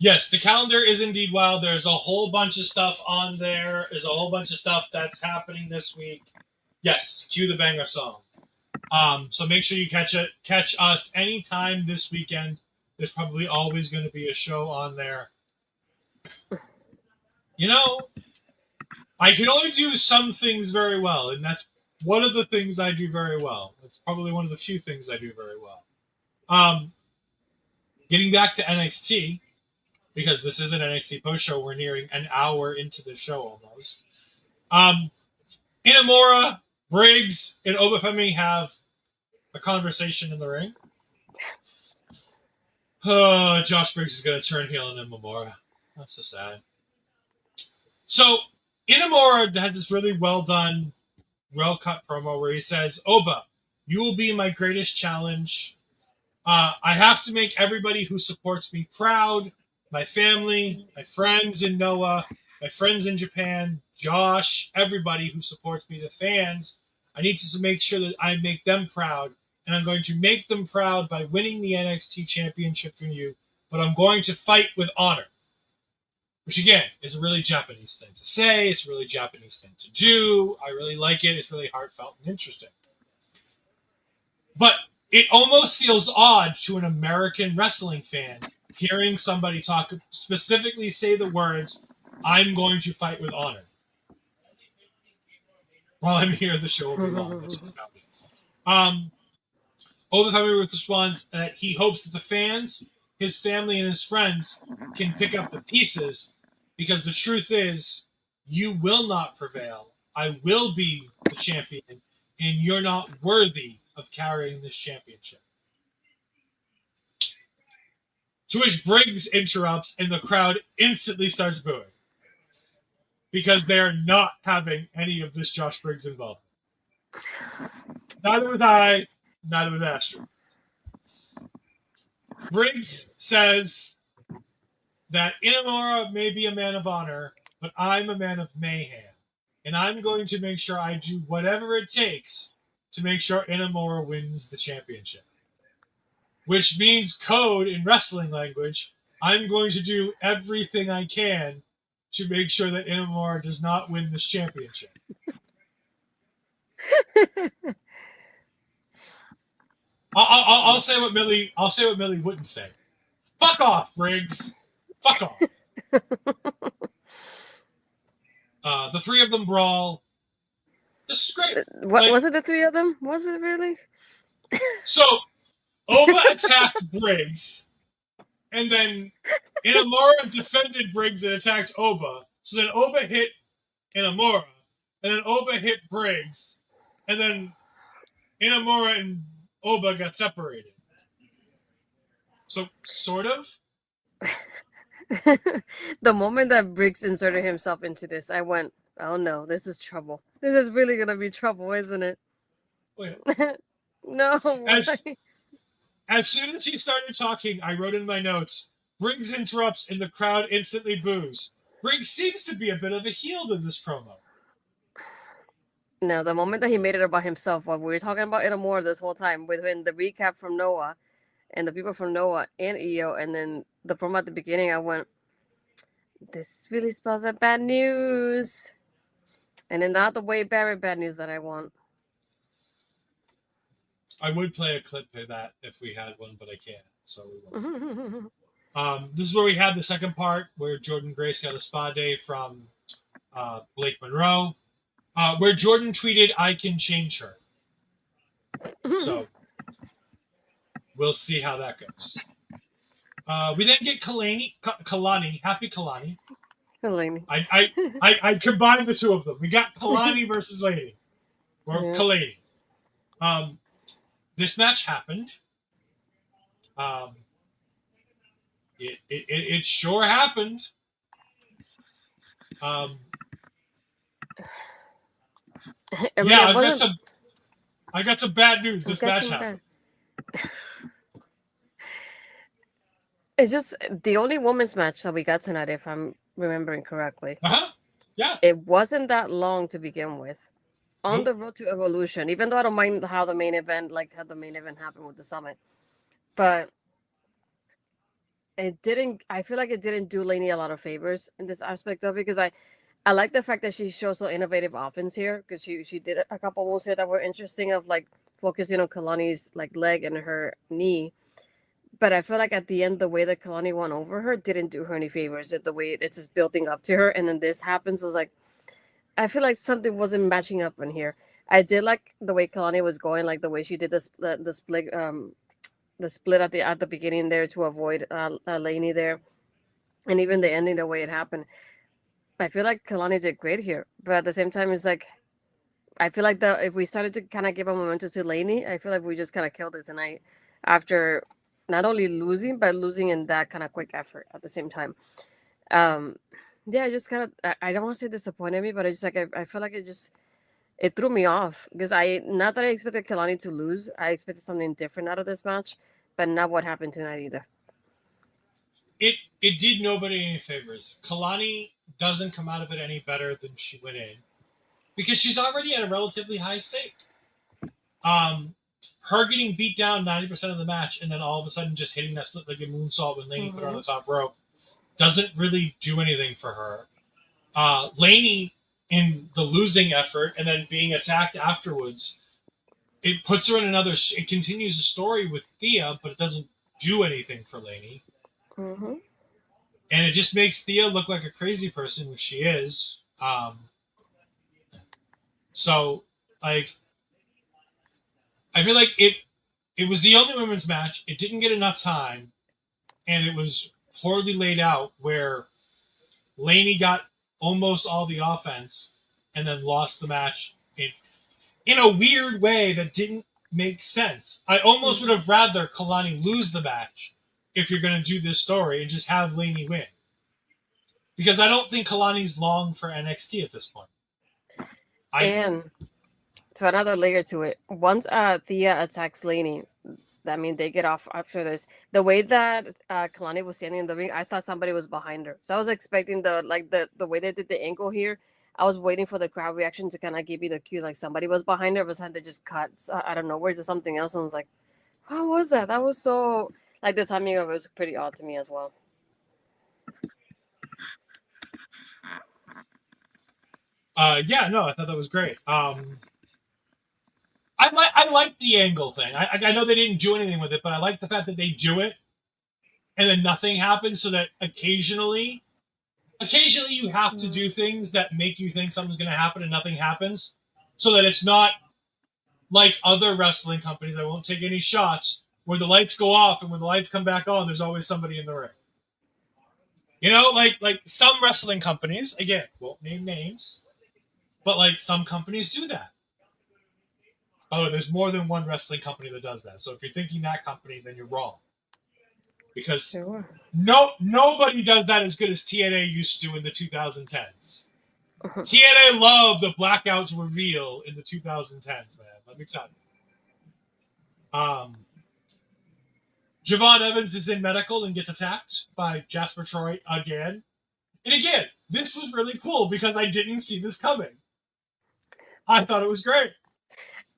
Yes, the calendar is indeed wild. There's a whole bunch of stuff on there. There's a whole bunch of stuff that's happening this week. Yes, cue the banger song. So make sure you catch us anytime this weekend. There's probably always going to be a show on there. You know, I can only do some things very well, and that's one of the things I do very well. It's probably one of the few things I do very well. Getting back to NXT, because this is an NXT post show, we're nearing an hour into the show almost. Inamura, Briggs, and Obafemi have a conversation in the ring. Josh Briggs is going to turn heel on Inamura. That's so sad. So, Inamura has this really well done, well cut promo where he says, Oba, you will be my greatest challenge. I have to make everybody who supports me proud. My family, my friends in Noah, my friends in Japan, Josh, everybody who supports me, the fans. I need to make sure that I make them proud. And I'm going to make them proud by winning the NXT Championship from you. But I'm going to fight with honor. Which, again, is a really Japanese thing to say. It's a really Japanese thing to do. I really like it. It's really heartfelt and interesting. But it almost feels odd to an American wrestling fan hearing somebody specifically say the words, I'm going to fight with honor. While I'm here, the show will be long. That's just how it is. Obafemi responds that he hopes that the fans, his family, and his friends can pick up the pieces, because the truth is, you will not prevail. I will be the champion, and you're not worthy of carrying this championship. To which Briggs interrupts, and the crowd instantly starts booing, because they are not having any of this Josh Briggs involvement. Neither was I, neither was Astrid. Briggs says that Inamura may be a man of honor, but I'm a man of mayhem. And I'm going to make sure I do whatever it takes to make sure Inamura wins the championship. Which means code in wrestling language, I'm going to do everything I can to make sure that Inamura does not win this championship. I'll say what Millie wouldn't say. Fuck off, Briggs. Fuck off. The three of them brawl. This is great. Was it the three of them? Was it really? So, Oba attacked Briggs, and then Inamura defended Briggs and attacked Oba. So then Oba hit Inamura, and then Oba hit Briggs, and then Inamura and Oba got separated. So, sort of. The moment that Briggs inserted himself into this, I went, oh no, this is trouble. This is really going to be trouble, isn't it? Wait. No. As soon as he started talking, I wrote in my notes, Briggs interrupts and the crowd instantly boos. Briggs seems to be a bit of a heel in this promo. No, the moment that he made it about himself, what we were talking about Inamura this whole time, within the recap from Noah and the people from Noah and Io, and then the promo at the beginning, I went, this really spells out bad news. And then not the way bad news that I want. I would play a clip of that if we had one, but I can't, so we won't. This is where we had the second part, where Jordan Grace got a spa day from Blake Monroe, where Jordan tweeted, I can change her. So, we'll see how that goes. We then get Kalani, Happy Kalani. Kalani. I combined the two of them. We got Kalani versus Lady. Or Kalani. This match happened. It sure happened. I got some bad news. This match happened. It's just the only women's match that we got tonight, if I'm remembering correctly. Yeah. It wasn't that long to begin with. On the road to Evolution, even though I don't mind how the main event happened with the Summit. But I feel like it didn't do Lainey a lot of favors in this aspect of it, because I like the fact that she shows so innovative offense here, because she did a couple moves here that were interesting, of like focusing on Kalani's like leg and her knee. But I feel like at the end, the way that Kalani won over her didn't do her any favors. The way it's just building up to her, and then this happens, I was like, I feel like something wasn't matching up in here. I did like the way Kalani was going, like the way she did the split at the beginning there to avoid Laney there, and even the ending, the way it happened. I feel like Kalani did great here, but at the same time, it's like I feel like if we started to kind of give a momentum to Laney, I feel like we just kind of killed it tonight after not only losing, but losing in that kind of quick effort at the same time. Yeah, I just kind of I don't want to say disappointed me, but I just like I feel like it threw me off because not that I expected Kalani to lose, I expected something different out of this match, but not what happened tonight either. It did nobody any favors. Kalani doesn't come out of it any better than she went in because she's already at a relatively high stake. Her getting beat down 90% of the match and then all of a sudden just hitting that split-legged moonsault when Laney put her on the top rope doesn't really do anything for her. Laney in the losing effort and then being attacked afterwards, it puts her in it continues the story with Thea, but it doesn't do anything for Laney. Mm-hmm. And it just makes Thea look like a crazy person, which she is. So, like, I feel like it was the only women's match. It didn't get enough time, and it was poorly laid out where Laney got almost all the offense and then lost the match in a weird way that didn't make sense. I almost would have rather Kalani lose the match if you're going to do this story and just have Laney win. Because I don't think Kalani's long for NXT at this point. And to another layer to it, once Thea attacks Laney, I mean, they get off after this. The way that Kalani was standing in the ring, I thought somebody was behind her. So I was expecting the way they did the angle here. I was waiting for the crowd reaction to kind of give you the cue, like somebody was behind her, but they just cut out of nowhere to something else. And I was like, what was that? That was so, like, the timing of it was pretty odd to me as well. Yeah, no, I thought that was great. I like the angle thing. I know they didn't do anything with it, but I like the fact that they do it and then nothing happens, so that occasionally you have to do things that make you think something's going to happen and nothing happens, so that it's not like other wrestling companies. I won't take any shots where the lights go off and when the lights come back on, there's always somebody in the ring. You know, like some wrestling companies, again, won't name names, but like some companies do that. Oh, there's more than one wrestling company that does that. So if you're thinking that company, then you're wrong. Because nobody does that as good as TNA used to in the 2010s. TNA loved the blackouts reveal in the 2010s, man. Let me tell you. Javon Evans is in medical and gets attacked by Jasper Troy again. And again, this was really cool because I didn't see this coming. I thought it was great.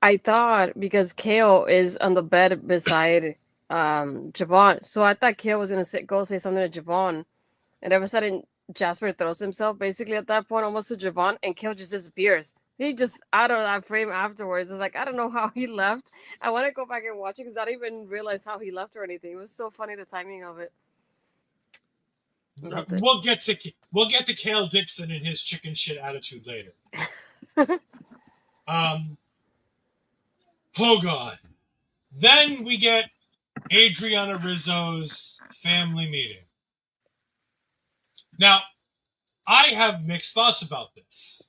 I thought because Kale is on the bed beside Javon, so I thought Kale was going to go say something to Javon. And all of a sudden, Jasper throws himself basically at that point almost to Javon, and Kale just disappears. He just out of that frame afterwards. It's like, I don't know how he left. I want to go back and watch it because I didn't even realize how he left or anything. It was so funny, the timing of it. We'll get to Kale Dixon and his chicken shit attitude later. Oh God. Then we get Adriana Rizzo's family meeting. Now, I have mixed thoughts about this.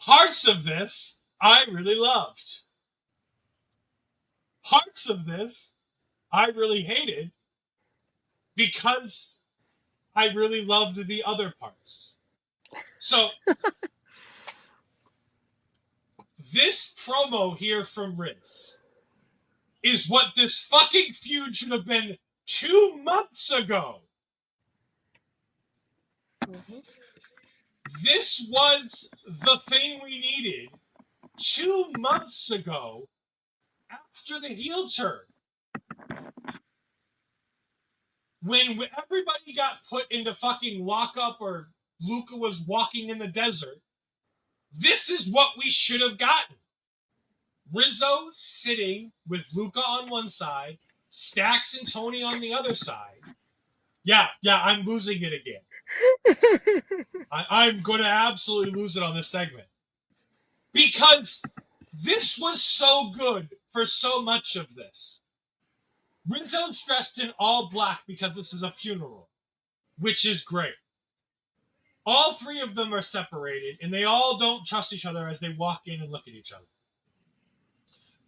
Parts of this I really loved. Parts of this I really hated because I really loved the other parts. So this promo here from Ryse is what this fucking feud should have been 2 months ago. Mm-hmm. This was the thing we needed 2 months ago after the heel turn. When everybody got put into fucking lockup or Luca was walking in the desert, this is what we should have gotten. Rizzo sitting with Luca on one side, Stacks and Tony on the other side. Yeah, I'm losing it again. I'm going to absolutely lose it on this segment. Because this was so good for so much of this. Rizzo's dressed in all black because this is a funeral, which is great. All three of them are separated, and they all don't trust each other as they walk in and look at each other.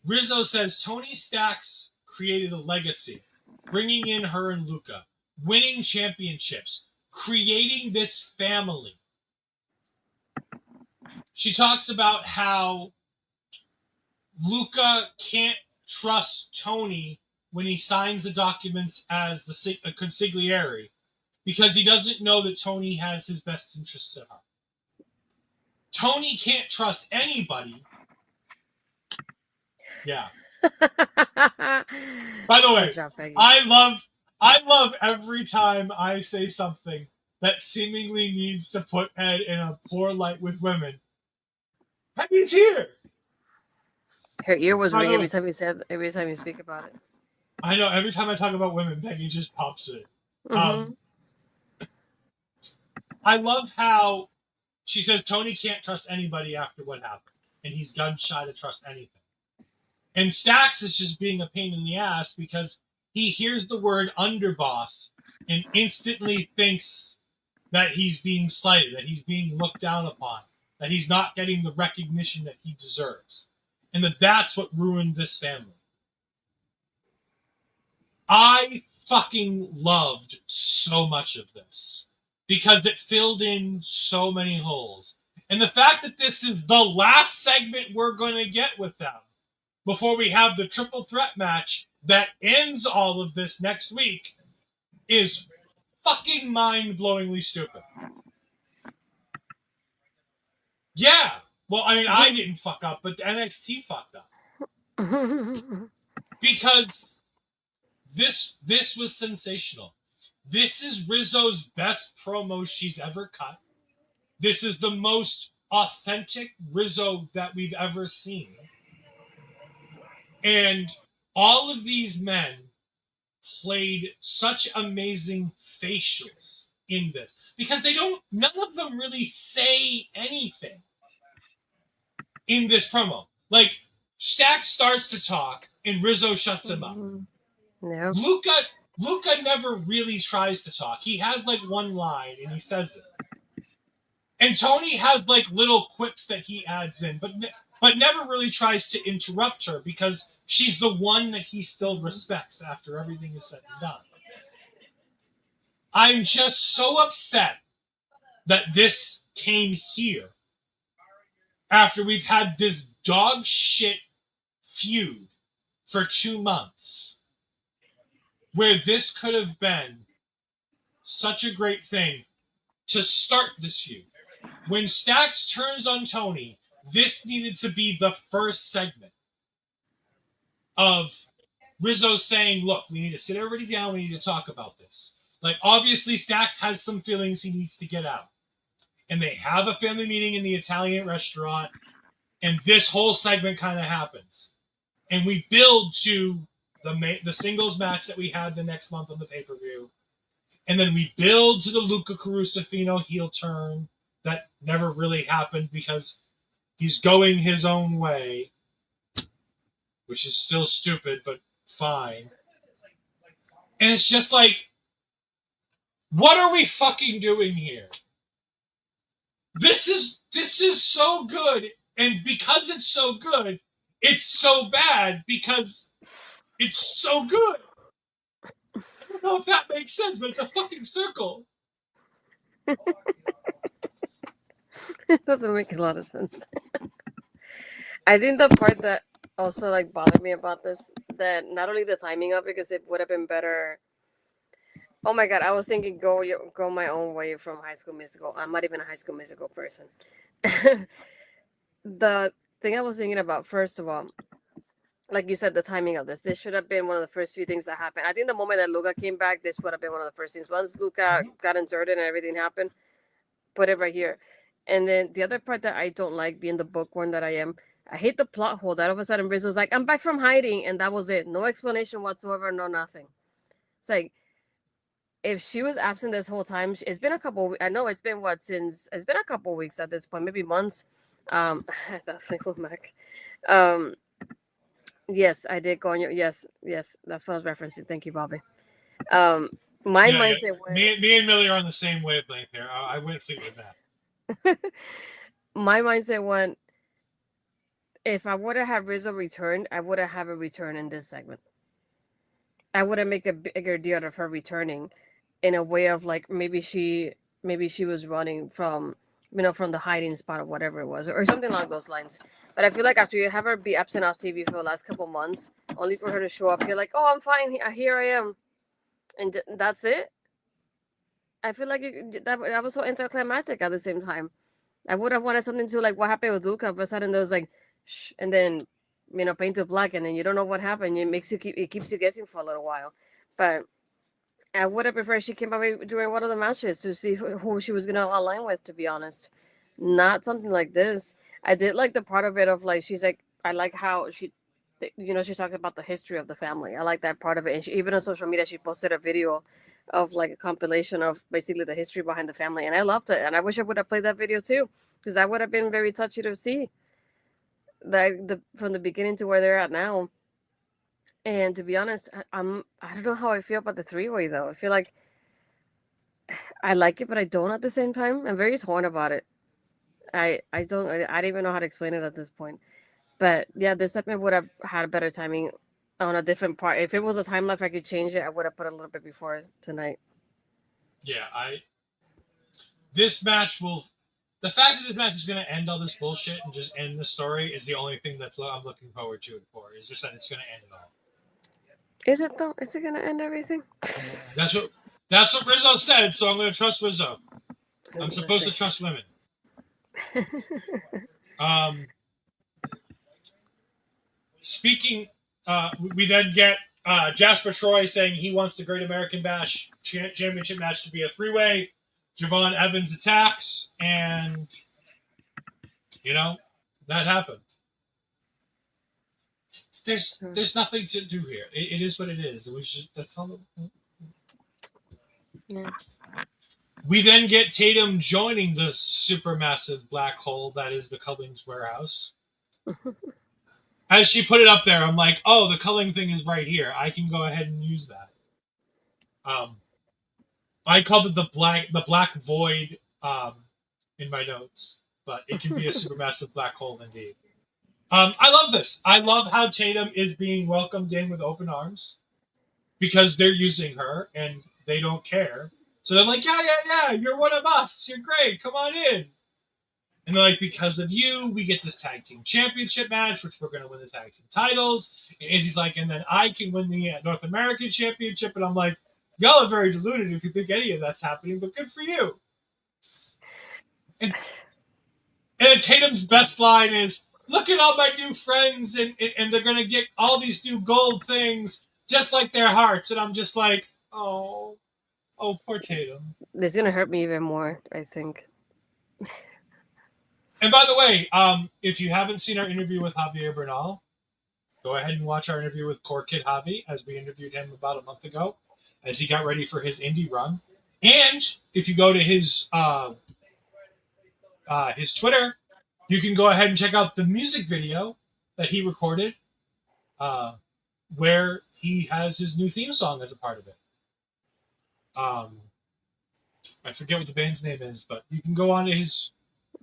Rizzo says Tony Stacks created a legacy, bringing in her and Luca, winning championships, creating this family. She talks about how Luca can't trust Tony when he signs the documents as a consigliere because he doesn't know that Tony has his best interests at heart. Tony can't trust anybody. Yeah. By the way, I love every time I say something that seemingly needs to put Ed in a poor light with women. Peggy's here. Her ear was ringing every time you speak about it. I know. Every time I talk about women, Peggy just pops it. Mm-hmm. I love how she says Tony can't trust anybody after what happened, and he's gun shy to trust anything. And Stacks is just being a pain in the ass because he hears the word underboss and instantly thinks that he's being slighted, that he's being looked down upon, that he's not getting the recognition that he deserves, and that's what ruined this family. I fucking loved so much of this because it filled in so many holes. And the fact that this is the last segment we're going to get with them before we have the triple threat match that ends all of this next week is fucking mind-blowingly stupid. Yeah. Well, I mean, I didn't fuck up, but the NXT fucked up. Because this was sensational. This is Rizzo's best promo she's ever cut. This is the most authentic Rizzo that we've ever seen. And all of these men played such amazing facials in this because none of them really say anything in this promo. Like, Stacks starts to talk and Rizzo shuts him up. No. Luca never really tries to talk. He has like one line and he says it. And Tony has like little quips that he adds in, but never really tries to interrupt her because she's the one that he still respects after everything is said and done. I'm just so upset that this came here after we've had this dog shit feud for 2 months where this could have been such a great thing to start this feud. When Stacks turns on Tony, this needed to be the first segment of Rizzo saying, look, we need to sit everybody down. We need to talk about this. Like, obviously, Stacks has some feelings he needs to get out. And they have a family meeting in the Italian restaurant. And this whole segment kind of happens. And we build to the singles match that we had the next month on the pay-per-view. And then we build to the Luca Carusafino heel turn that never really happened because he's going his own way, which is still stupid, but fine. And it's just like, what are we fucking doing here? This is so good, and because it's so good, it's so bad because it's so good. I don't know if that makes sense, but it's a fucking circle. It doesn't make a lot of sense. I think the part that also like bothered me about this, that not only the timing of it, because it would have been better. Oh my god, I was thinking go my own way from High School Musical. I'm not even a High School Musical person. The thing I was thinking about, first of all, like you said, the timing of this should have been one of the first few things that happened. I think the moment that Luca came back, this would have been one of the first things. Once Luca got inserted and everything happened, put it right here. And then the other part that I don't like, being the bookworm that I am, I hate the plot hole that all of a sudden Riz was like, I'm back from hiding, and that was it. No explanation whatsoever, no nothing. It's like, if she was absent this whole time, it's been a couple. I know it's been it's been a couple weeks at this point, maybe months. That thing with Mac. Yes, I did go on your. Yes, that's what I was referencing. Thank you, Bobby. My mindset went. Me and Millie are on the same wavelength here. I went Fleetwood Mac. My mindset went. If I would have had Rizzo return, I would have a return in this segment. I would have make a bigger deal of her returning, in a way of like maybe she was running from from the hiding spot or whatever it was, or something along those lines. But I feel like after you have her be absent off TV for the last couple months, only for her to show up, you're like, oh, I'm fine, here I am, and that's it. I feel like that was so anticlimactic at the same time. I would have wanted something to like what happened with Luca. All of a sudden there was like, shh, and then painted black, and then you don't know what happened. It keeps you guessing for a little while. But I would have preferred she came by during one of the matches to see who she was gonna align with. To be honest, not something like this. I did like the part of it of like she's like, I like how she talks about the history of the family. I like that part of it, and she, even on social media, she posted a video of like a compilation of basically the history behind the family, and I loved it. And I wish I would have played that video too, because that would have been very touchy to see that from the beginning to where they're at now. And to be honest, I don't know how I feel about the three-way though. I feel like I like it, but I don't at the same time. I'm very torn about it. I don't even know how to explain it at this point. But yeah, this segment would have had a better timing on a different part. If it was a time left, I could change it. I would have put it a little bit before tonight. Yeah, this match will. The fact that this match is going to end all this bullshit and just end the story is the only thing I'm looking forward to it for. Is just that it's going to end it all. Is it though? Is it going to end everything? That's what Rizzo said. So I'm going to trust Rizzo. I'm supposed to trust women. Speaking, we then get Jasper Troy saying he wants the Great American Bash championship match to be a three-way. Javon Evans attacks, and that happened. There's nothing to do here. It is what it is. It was just that's all. Yeah. We then get Tatum joining the supermassive black hole that is the Culling's warehouse. As she put it up there, I'm like, oh, the Culling thing is right here. I can go ahead and use that. I called it the black void in my notes, but it can be a supermassive black hole indeed. I love this. I love how Tatum is being welcomed in with open arms because they're using her and they don't care. So they're like, yeah, you're one of us. You're great. Come on in. And they're like, because of you, we get this tag team championship match, which we're going to win the tag team titles. And Izzy's like, and then I can win the North American championship. And I'm like, y'all are very deluded if you think any of that's happening, but good for you. And Tatum's best line is, look at all my new friends, and they're going to get all these new gold things, just like their hearts. And I'm just like, oh, poor Tatum. This is going to hurt me even more, I think. And by the way, if you haven't seen our interview with Javier Bernal, go ahead and watch our interview with Core Kid Javi, as we interviewed him about a month ago, as he got ready for his indie run. And if you go to his Twitter, you can go ahead and check out the music video that he recorded, where he has his new theme song as a part of it. I forget what the band's name is, but you can go on to his.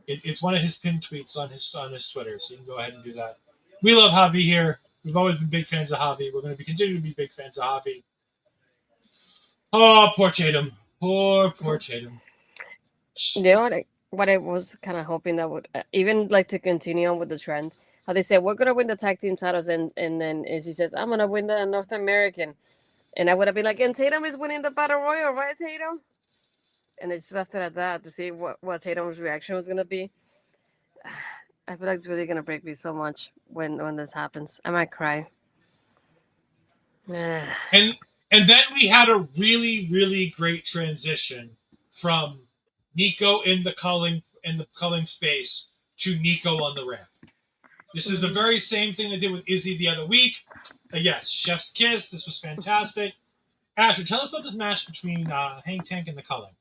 It's one of his pinned tweets on his Twitter, so you can go ahead and do that. We love Javi here. We've always been big fans of Javi. We're going to continue to be big fans of Javi. Oh, poor Tatum. Poor Tatum. You know what I was kind of hoping that would even like to continue on with the trend. How they said we're gonna win the tag team titles, and then Izzy says I'm gonna win the North American, and I would have been like, and Tatum is winning the Battle Royal, right, Tatum? And they just left it at that to see what Tatum's reaction was gonna be. I feel like it's really gonna break me so much when this happens. I might cry. And then we had a really, really great transition from Nico in the Culling space to Nico on the ramp. This is the very same thing they did with Izzi the other week. Yes, chef's kiss. This was fantastic. Astrid, tell us about this match between Hang Tank and the Culling.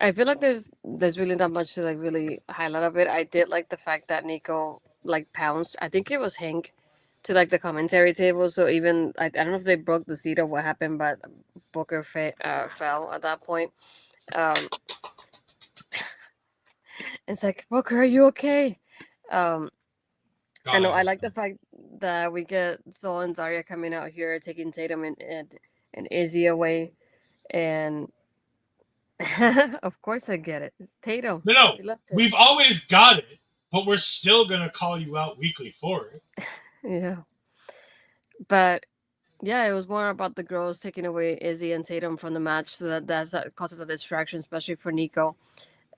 I feel like there's really not much to like really highlight of it. I did like the fact that Nico like pounced. I think it was Hank to like the commentary table. So even I don't know if they broke the seat or what happened, but Booker fell at that point. It's like, Booker, are you okay? I know. I like the fact that we get Sol and Zarya coming out here, taking Tatum and Izzi away, and of course I get it. It's Tatum. No, we've always got it, but we're still gonna call you out weekly for it. Yeah, but yeah, it was more about the girls taking away Izzi and Tatum from the match, so that causes a distraction, especially for Nico.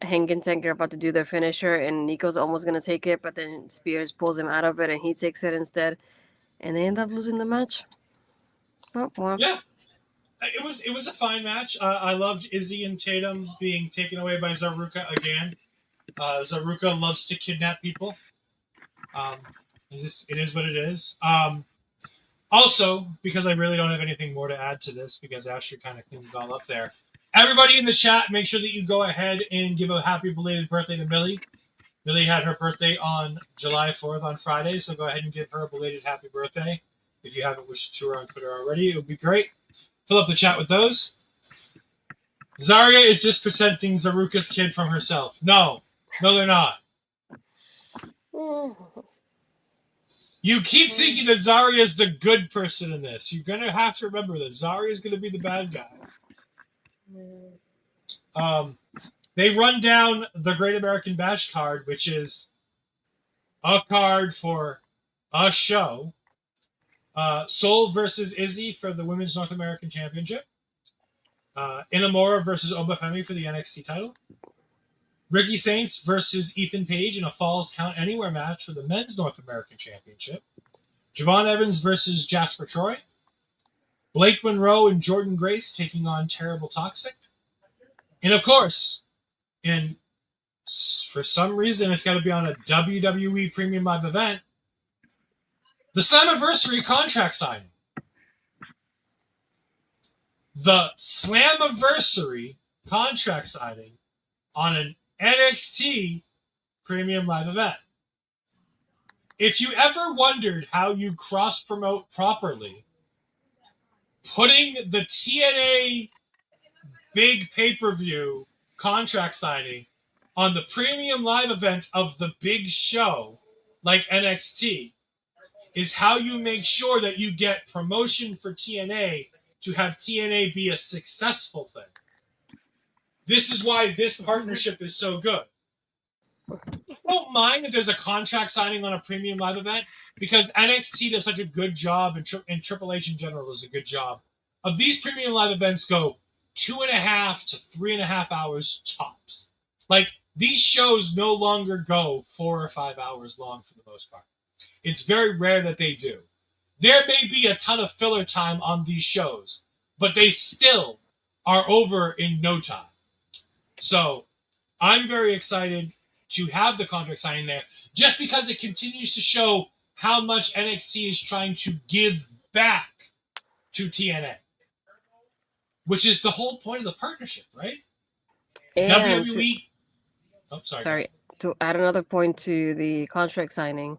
Hank and Tank are about to do their finisher, and Nico's almost gonna take it, but then Spears pulls him out of it, and he takes it instead, and they end up losing the match. Oh, well. Yeah, it was a fine match. I loved Izzi and Tatum being taken away by Zaruka again. Zaruka loves to kidnap people. It is what it is. Also, because I really don't have anything more to add to this, because Astrid kind of cleaned it all up there. Everybody in the chat, make sure that you go ahead and give a happy belated birthday to Millie. Millie had her birthday on July 4th on Friday, so go ahead and give her a belated happy birthday. If you haven't wished to her on Twitter already, it would be great. Fill up the chat with those. Zarya is just protecting Zaruka's kid from herself. No, they're not. You keep thinking that Zarya is the good person in this. You're going to have to remember that Zarya is going to be the bad guy. They run down the Great American Bash card, which is a card for a show. Sol versus Izzi for the Women's North American Championship. Inamura versus Obafemi for the NXT title. Ricky Saints versus Ethan Page in a Falls Count Anywhere match for the Men's North American Championship. Javon Evans versus Jasper Troy. Blake Monroe and Jordan Grace taking on Terrible Toxic. And of course, for some reason, it's got to be on a WWE Premium Live event, the Slammiversary contract signing. The Slammiversary contract signing on an NXT Premium Live event. If you ever wondered how you cross-promote properly, putting the TNA big pay-per-view contract signing on the Premium Live event of the big show, like NXT, is how you make sure that you get promotion for TNA to have TNA be a successful thing. This is why this partnership is so good. I don't mind if there's a contract signing on a Premium Live event, because NXT does such a good job, and Triple H in general does a good job of these Premium Live events go 2.5 to 3.5 hours tops. Like, these shows no longer go 4 or 5 hours long for the most part. It's very rare that they do. There may be a ton of filler time on these shows, but they still are over in no time. So I'm very excited to have the contract signing there, just because it continues to show how much NXT is trying to give back to TNA, which is the whole point of the partnership, right? And WWE. Sorry. To add another point to the contract signing,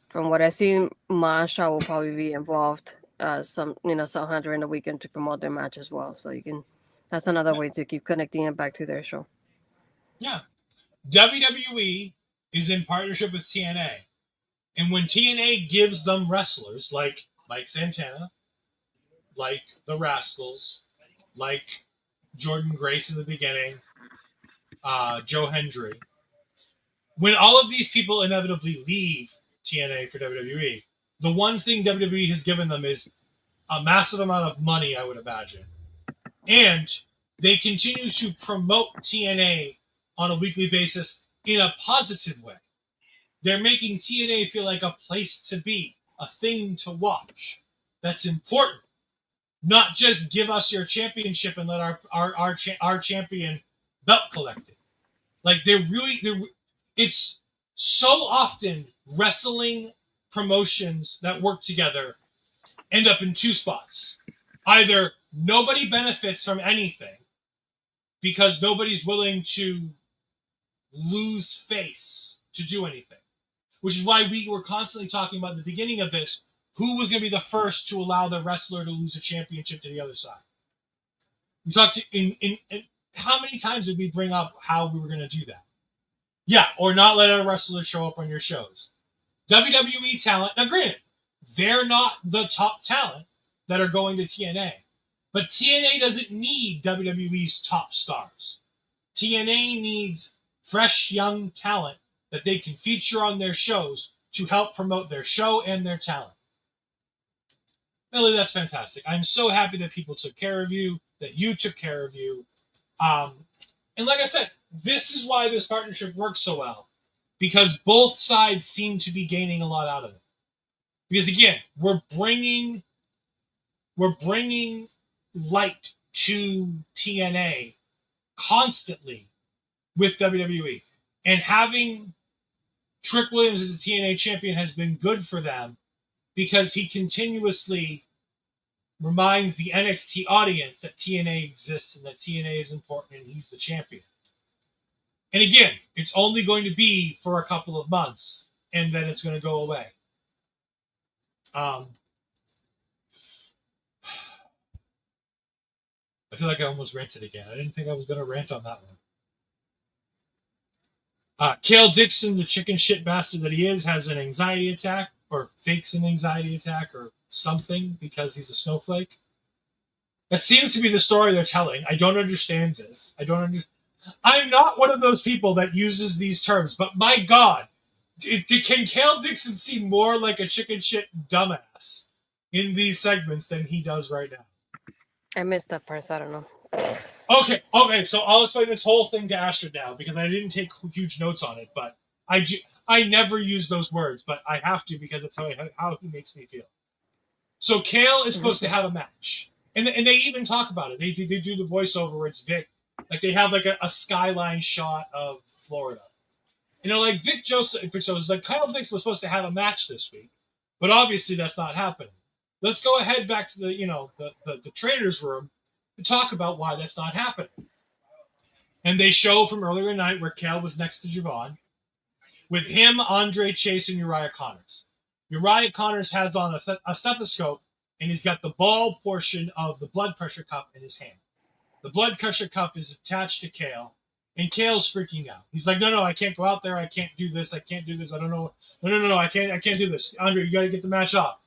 from what I see, Masha will probably be involved somehow during the weekend to promote their match as well. So that's another way to keep connecting it back to their show. Yeah. WWE is in partnership with TNA. And when TNA gives them wrestlers like Santana, like the Rascals, like Jordan Grace in the beginning, Joe Hendry, when all of these people inevitably leave TNA for WWE, the one thing WWE has given them is a massive amount of money, I would imagine. And they continue to promote TNA on a weekly basis in a positive way. They're making TNA feel like a place to be, a thing to watch. That's important. Not just give us your championship and let our champion belt collect it. Like, it's so often wrestling promotions that work together end up in two spots. Either nobody benefits from anything because nobody's willing to lose face to do anything, which is why we were constantly talking about at the beginning of this, who was going to be the first to allow the wrestler to lose a championship to the other side. We talked in how many times did we bring up how we were going to do that? Yeah, or not let a wrestler show up on your shows. WWE talent, now granted, they're not the top talent that are going to TNA, but TNA doesn't need WWE's top stars. TNA needs fresh, young talent that they can feature on their shows to help promote their show and their talent. Millie, that's fantastic. I'm so happy that people took care of you, that you took care of you. And like I said, this is why this partnership works so well, because both sides seem to be gaining a lot out of it. Because again, we're bringing light to TNA constantly with WWE, and having Trick Williams as a TNA champion has been good for them because he continuously reminds the NXT audience that TNA exists and that TNA is important and he's the champion. And again, it's only going to be for a couple of months and then it's going to go away. I feel like I almost ranted again. I didn't think I was going to rant on that one. Cale Dixon, the chicken shit bastard that he is, has an anxiety attack or fakes an anxiety attack or something because he's a snowflake. That seems to be the story they're telling. I don't understand this. I'm not one of those people that uses these terms, but my God, can Cale Dixon seem more like a chicken shit dumbass in these segments than he does right now? I missed that part, so I don't know. Okay, so I'll explain this whole thing to Astrid now because I didn't take huge notes on it, but I never use those words, but I have to because it's how he makes me feel. So Cale is supposed to have a match, and they even talk about it. They do the voiceover where it's Vic, like they have like a skyline shot of Florida. You know, like Vic Joseph was like Kyle Dixon was supposed to have a match this week, but obviously that's not happening. Let's go ahead back to the trainers room to talk about why that's not happening. And they show from earlier night where Cale was next to Javon, with him, Andre Chase, and Uriah Connors. Uriah Connors has on a stethoscope, and he's got the ball portion of the blood pressure cuff in his hand. The blood pressure cuff is attached to Cale, and Cale's freaking out. He's like, no, I can't go out there. I can't do this. I can't do this. I don't know. No, I can't do this. Andre, you got to get the match off.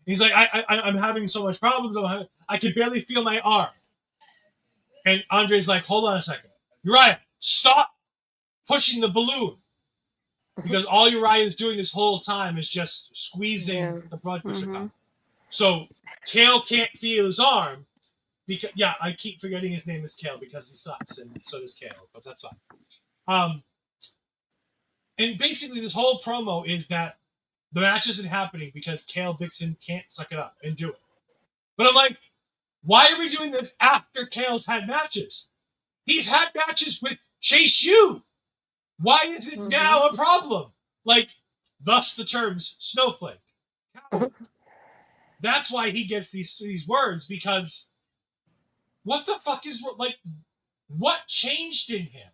And he's like, I'm having so much problems. I can barely feel my arm. And Andre's like, hold on a second. Uriah, stop pushing the balloon. Because all Uriah is doing this whole time is just squeezing the blood pressure cuff. So Cale can't feel his arm. Because I keep forgetting his name is Cale because he sucks, and so does Cale, but that's fine. And basically this whole promo is that the match isn't happening because Cale Dixon can't suck it up and do it. But I'm like, why are we doing this after Cale's had matches? He's had matches with Chase U. Why is it now a problem? Like, thus the terms snowflake. That's why he gets these words, because what the fuck is, like, what changed in him?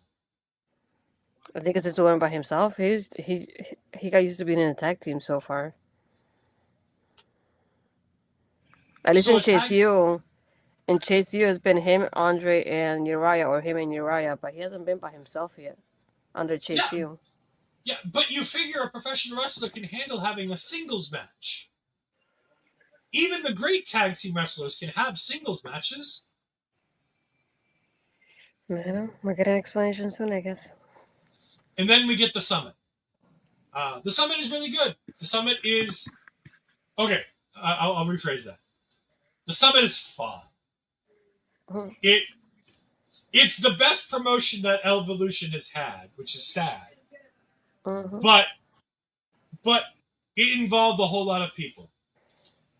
I think it's just doing by himself. He got used to being in a tag team so far. At least in Chase U. In Chase U has been him, Andre, and Uriah, or him and Uriah, but he hasn't been by himself yet under Chase U. Yeah, but you figure a professional wrestler can handle having a singles match. Even the great tag team wrestlers can have singles matches. I know. We'll get an explanation soon, I guess. And then we get the Summit. The Summit is really good. The Summit is... Okay, I'll rephrase that. The Summit is fun. It's the best promotion that Evolution has had, which is sad. But it involved a whole lot of people.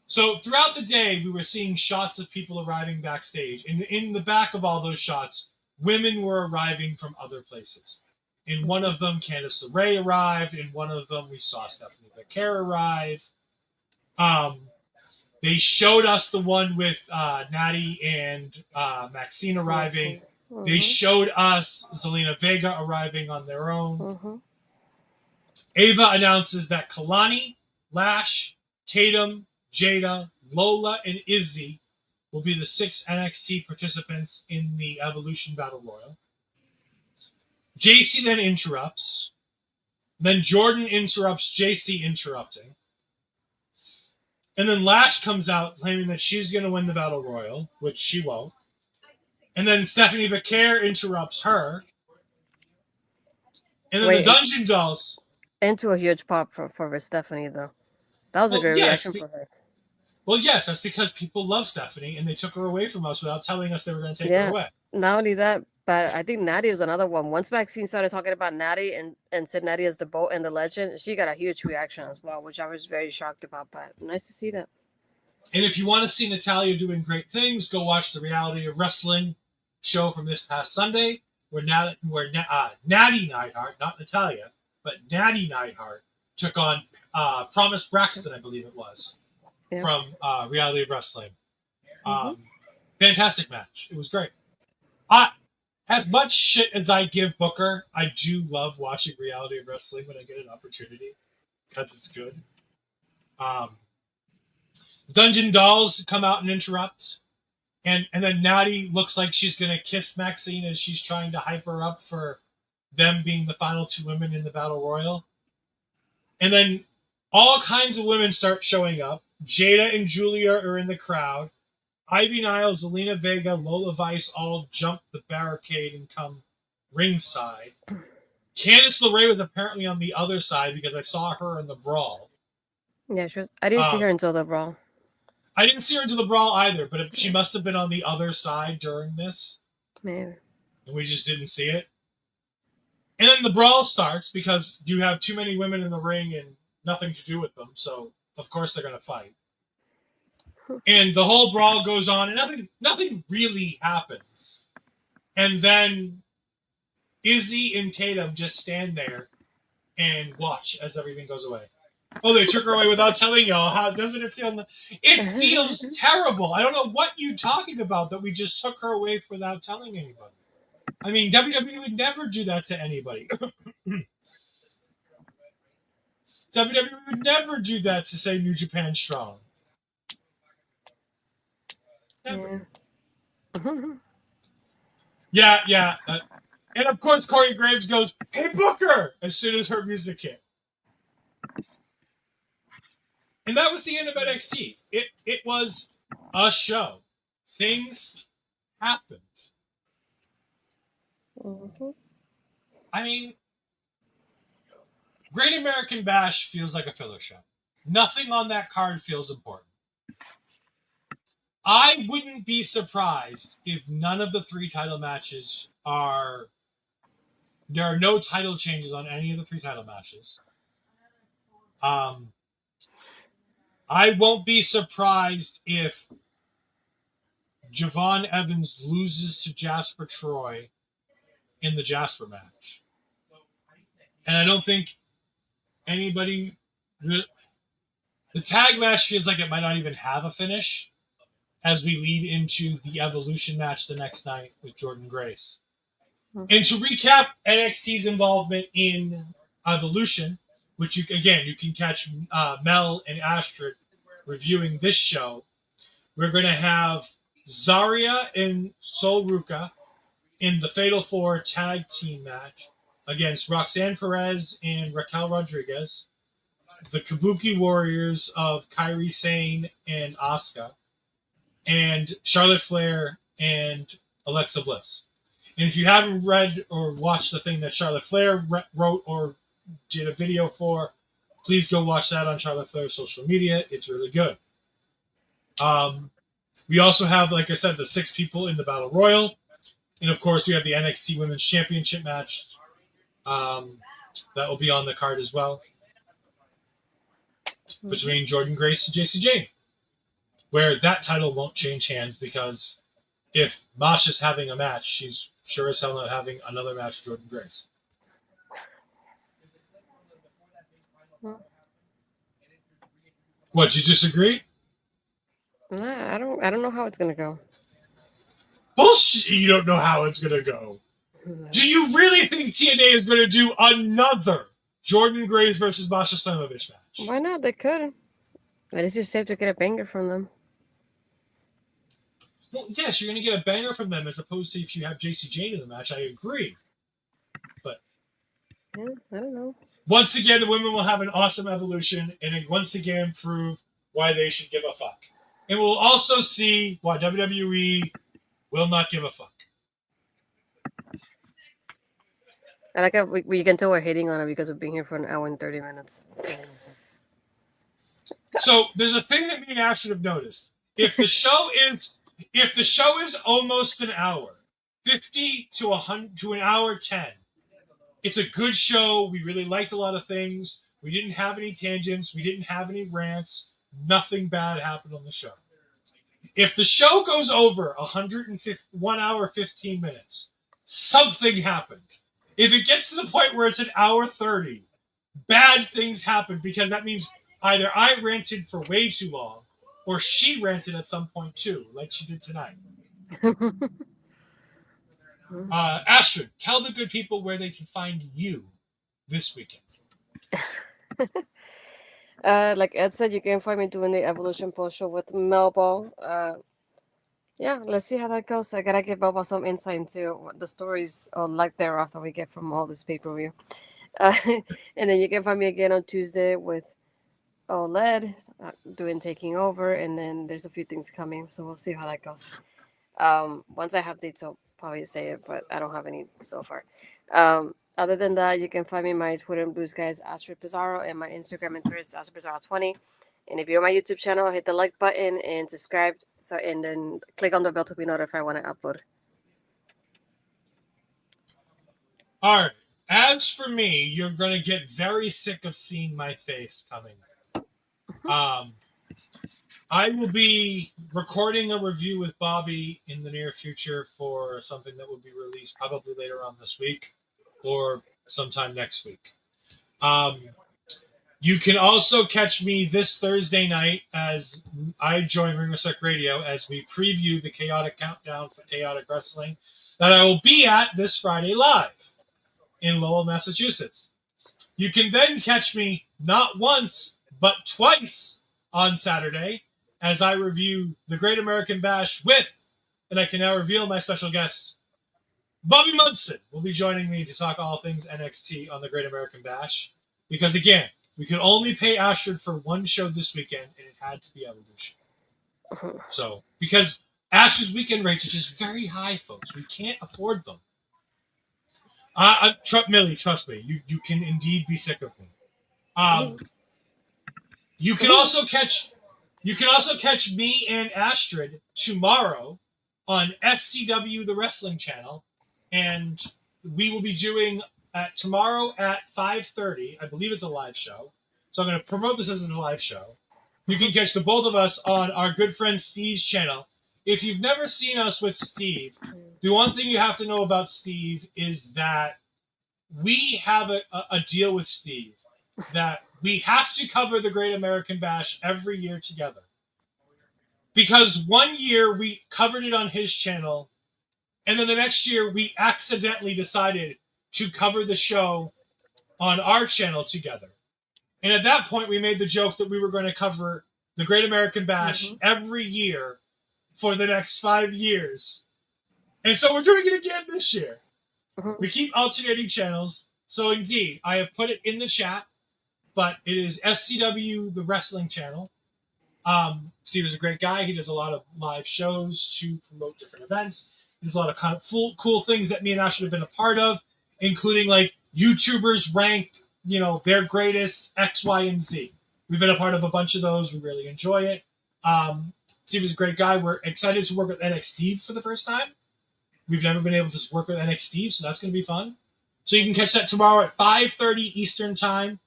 So throughout the day, we were seeing shots of people arriving backstage. And in the back of all those shots, women were arriving from other places. In one of them, Candice LeRae arrived. In one of them, we saw Stephanie Becker arrive. They showed us the one with Natty and Maxine arriving. Mm-hmm. They showed us Zelina Vega arriving on their own. Mm-hmm. Ava announces that Kalani, Lash, Tatum, Jada, Lola, and Izzi will be the 6 NXT participants in the Evolution Battle Royal. JC then interrupts. Then Jordan interrupts JC interrupting. And then Lash comes out claiming that she's going to win the Battle Royal, which she won't. And then Stephanie Becker interrupts her. And then the Dungeon Dolls. Into a huge pop for Stephanie, though. That was a great reaction for her. Well, yes, that's because people love Stephanie, and they took her away from us without telling us they were going to take her away. Not only that, but I think Natty was another one. Once Maxine started talking about Natty and said Natty is the boat and the legend, she got a huge reaction as well, which I was very shocked about. But nice to see that. And if you want to see Natalya doing great things, go watch the Reality of Wrestling show from this past Sunday, where Natty Neidhart, not Natalya, but Natty Neidhart took on Promise Braxton, I believe it was, from Reality of Wrestling. Fantastic match. It was great. As much shit as I give Booker, I do love watching Reality of Wrestling when I get an opportunity, because it's good. Dungeon Dolls come out and interrupt. And then Natty looks like she's going to kiss Maxine as she's trying to hype her up for them being the final 2 women in the Battle Royal. And then all kinds of women start showing up. Jada and Julia are in the crowd. Ivy Niles, Zelina Vega, Lola Vice all jump the barricade and come ringside. Candice LeRae was apparently on the other side because I saw her in the brawl. Yeah, she was. I didn't see her until the brawl. I didn't see her until the brawl either, but she must have been on the other side during this. Maybe. And we just didn't see it. And then the brawl starts because you have too many women in the ring and nothing to do with them, so of course they're going to fight. And the whole brawl goes on, and nothing really happens. And then Izzi and Tatum just stand there and watch as everything goes away. Oh, they took her away without telling y'all. How doesn't it feel? It feels terrible. I don't know what you're talking about, that we just took her away without telling anybody. I mean, WWE would never do that to anybody. WWE would never do that to say New Japan Strong. Never. Yeah. And of course, Corey Graves goes, "Hey, Booker!" as soon as her music hit. And that was the end of NXT. It was a show. Things happened. Mm-hmm. I mean, Great American Bash feels like a filler show. Nothing on that card feels important. I wouldn't be surprised if none of the 3 title matches are... There are no title changes on any of the 3 title matches. I won't be surprised if Javon Evans loses to Jasper Troy in the Jasper match. And I don't think anybody... The tag match feels like it might not even have a finish as we lead into the Evolution match the next night with Jordan Grace. Mm-hmm. And to recap NXT's involvement in Evolution, which you can catch Mel and Astrid reviewing this show. We're going to have Zarya and Sol Ruka in the Fatal 4 tag team match against Roxanne Perez and Raquel Rodriguez, the Kabuki Warriors of Kairi Sane and Asuka, and Charlotte Flair and Alexa Bliss. And if you haven't read or watched the thing that Charlotte Flair wrote or did a video for, please go watch that on Charlotte Flair's social media. It's really good. We also have, like I said, the 6 people in the Battle Royal. And, of course, we have the NXT Women's Championship match that will be on the card as well between Jordan Grace and JC Jane, where that title won't change hands because if Masha's having a match, she's sure as hell not having another match with Jordan Grace. What, you disagree? I don't know how it's gonna go. Bullshit! You don't know how it's gonna go. Do you really think TNA is gonna do another Jordan Grace versus Masha Slamovich match? Why not? They could. But it's just safe to get a banger from them. Well, yes, you're gonna get a banger from them as opposed to if you have JC Jane in the match. I agree. But yeah, I don't know. Once again, the women will have an awesome evolution and it once again prove why they should give a fuck. And we'll also see why WWE will not give a fuck. I like how we can tell we're hating on it because we've been here for an hour and 30 minutes. So there's a thing that me and Astrid have noticed. If the show is almost an hour, 50 to 100 to an hour 10, it's a good show. We really liked a lot of things. We didn't have any tangents. We didn't have any rants. Nothing bad happened on the show. If the show goes over 1 hour 15 minutes, something happened. If it gets to the point where it's an hour 30, bad things happen because that means either I ranted for way too long or she ranted at some point too, like she did tonight. Astrid, tell the good people where they can find you this weekend. Like Ed said, you can find me doing the Evolution post show with Melbo. Yeah, let's see how that goes. I gotta give Melbo some insight into what the stories are like thereafter we get from all this pay-per-view. And then you can find me again on Tuesday with OLED doing Taking Over, and then there's a few things coming, so we'll see how that goes. Once I have dates, I'll probably say it, but I don't have any so far. Other than that, you can find me on my Twitter and Blue Skies, Astrid Pizarro, and my Instagram and Threads, Astrid Pizarro 20. And if you're on my YouTube channel, hit the like button and subscribe. And then click on the bell to be notified when I upload. All right. As for me, you're going to get very sick of seeing my face coming. I will be recording a review with Bobby in the near future for something that will be released probably later on this week or sometime next week. You can also catch me this Thursday night as I join Ring Respect Radio as we preview the Chaotic Countdown for Chaotic Wrestling that I will be at this Friday live in Lowell, Massachusetts. You can then catch me not once, but twice on Saturday as I review the Great American Bash with, and I can now reveal my special guest, Bobby Munson will be joining me to talk all things NXT on the Great American Bash. Because again, we could only pay Astrid for one show this weekend, and it had to be Evolution. So, because Astrid's weekend rates are just very high, folks. We can't afford them. Millie, trust me, you can indeed be sick of me. You can also catch me and Astrid tomorrow on SCW, the wrestling channel, and we will be doing tomorrow at 5:30. I believe it's a live show, so I'm going to promote this as a live show. You can catch the both of us on our good friend Steve's channel. If you've never seen us with Steve, the one thing you have to know about Steve is that we have a deal with Steve that we have to cover the Great American Bash every year together. Because one year we covered it on his channel, and then the next year we accidentally decided to cover the show on our channel together. And at that point, we made the joke that we were going to cover the Great American Bash every year for the next 5 years. And so we're doing it again this year. We keep alternating channels. So indeed, I have put it in the chat, but it is SCW, the wrestling channel. Steve is a great guy. He does a lot of live shows to promote different events. He does a lot of kind of cool things that me and Ash have been a part of, including like YouTubers rank, their greatest X, Y, and Z. We've been a part of a bunch of those. We really enjoy it. Steve is a great guy. We're excited to work with NXT for the first time. We've never been able to work with NXT, so that's going to be fun. So you can catch that tomorrow at 5:30 Eastern Time.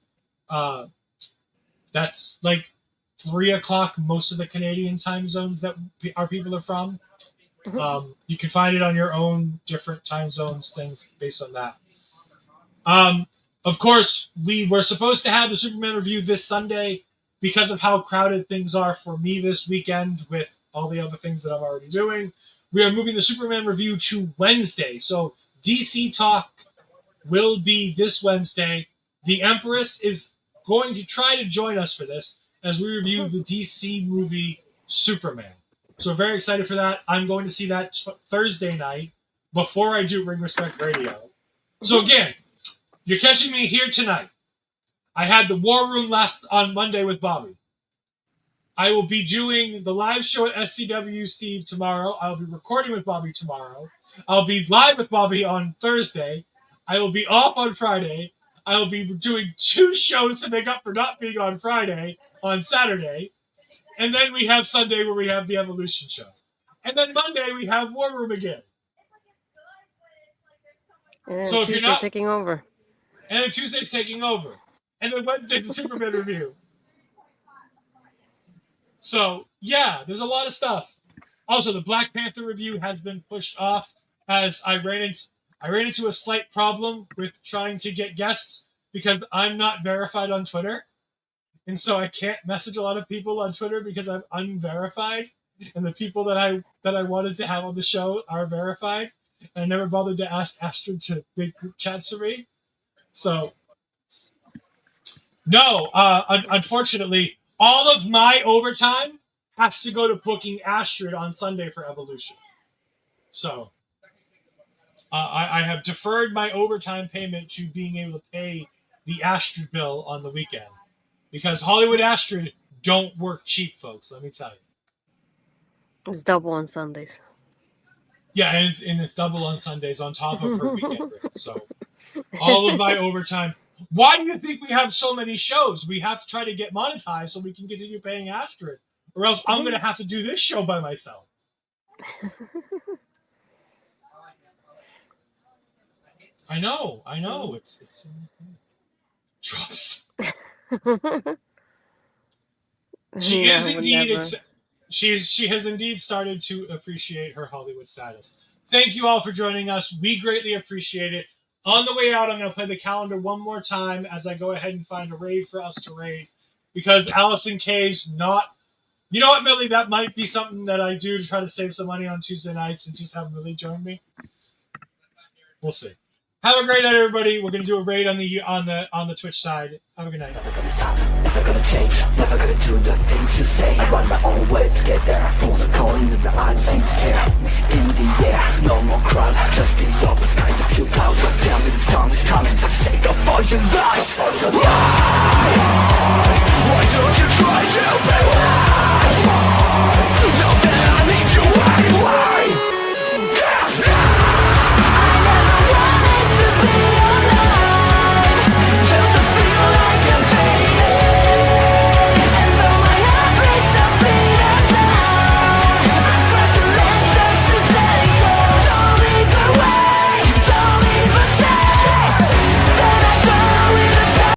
That's like 3 o'clock most of the Canadian time zones that our people are from. You can find it on your own different time zones, things based on that. Of course, we were supposed to have the Superman review this Sunday. because of how crowded things are for me this weekend with all the other things that I'm already doing, we are moving the Superman review to Wednesday. So DC Talk will be this Wednesday. The Empress is going to try to join us for this as we review the DC movie Superman. So very excited for that. I'm going to see that Thursday night before I do Ring Respect Radio. So again, you're catching me here tonight. I had the War Room on Monday with Bobby. I will be doing the live show at SCW Steve tomorrow. I'll be recording with Bobby tomorrow. I'll be live with Bobby on Thursday. I will be off on Friday. I will be doing 2 shows to make up for not being on Friday on Saturday. And then we have Sunday where we have the Evolution show. And then Monday we have War Room again. So if you're not taking over. And then Tuesday's taking over. And then Wednesday's the Superman review. So, yeah, there's a lot of stuff. Also, the Black Panther review has been pushed off as I ran into a slight problem with trying to get guests because I'm not verified on Twitter. And so I can't message a lot of people on Twitter because I'm unverified. And the people that I wanted to have on the show are verified. And I never bothered to ask Astrid to make group chats for me. So, no, unfortunately, all of my overtime has to go to booking Astrid on Sunday for Evolution. So, I have deferred my overtime payment to being able to pay the Astrid bill on the weekend. Because Hollywood Astrid don't work cheap, folks, let me tell you. It's double on Sundays. Yeah, and it's double on Sundays on top of her weekend rate. So, all of my overtime. Why do you think we have so many shows? We have to try to get monetized so we can continue paying Astrid. Or else I'm going to have to do this show by myself. I know. It's drops. She has indeed started to appreciate her Hollywood status. Thank you all for joining us. We greatly appreciate it. On the way out, I'm going to play the calendar one more time as I go ahead and find a raid for us to raid. Because Allison K's not... You know what, Millie? That might be something that I do to try to save some money on Tuesday nights and just have Millie join me. We'll see. Have a great night, everybody. We're going to do a raid on the Twitch side. Have a good night. Never gonna stop, never gonna change, never gonna do the things you say. I run my own way to get there. Fools are calling and the eyes seem to care. In the air, no more crowd, just the opposite kind of few clouds. So tell me this time is coming for the sake of all your lies. Why don't you try to be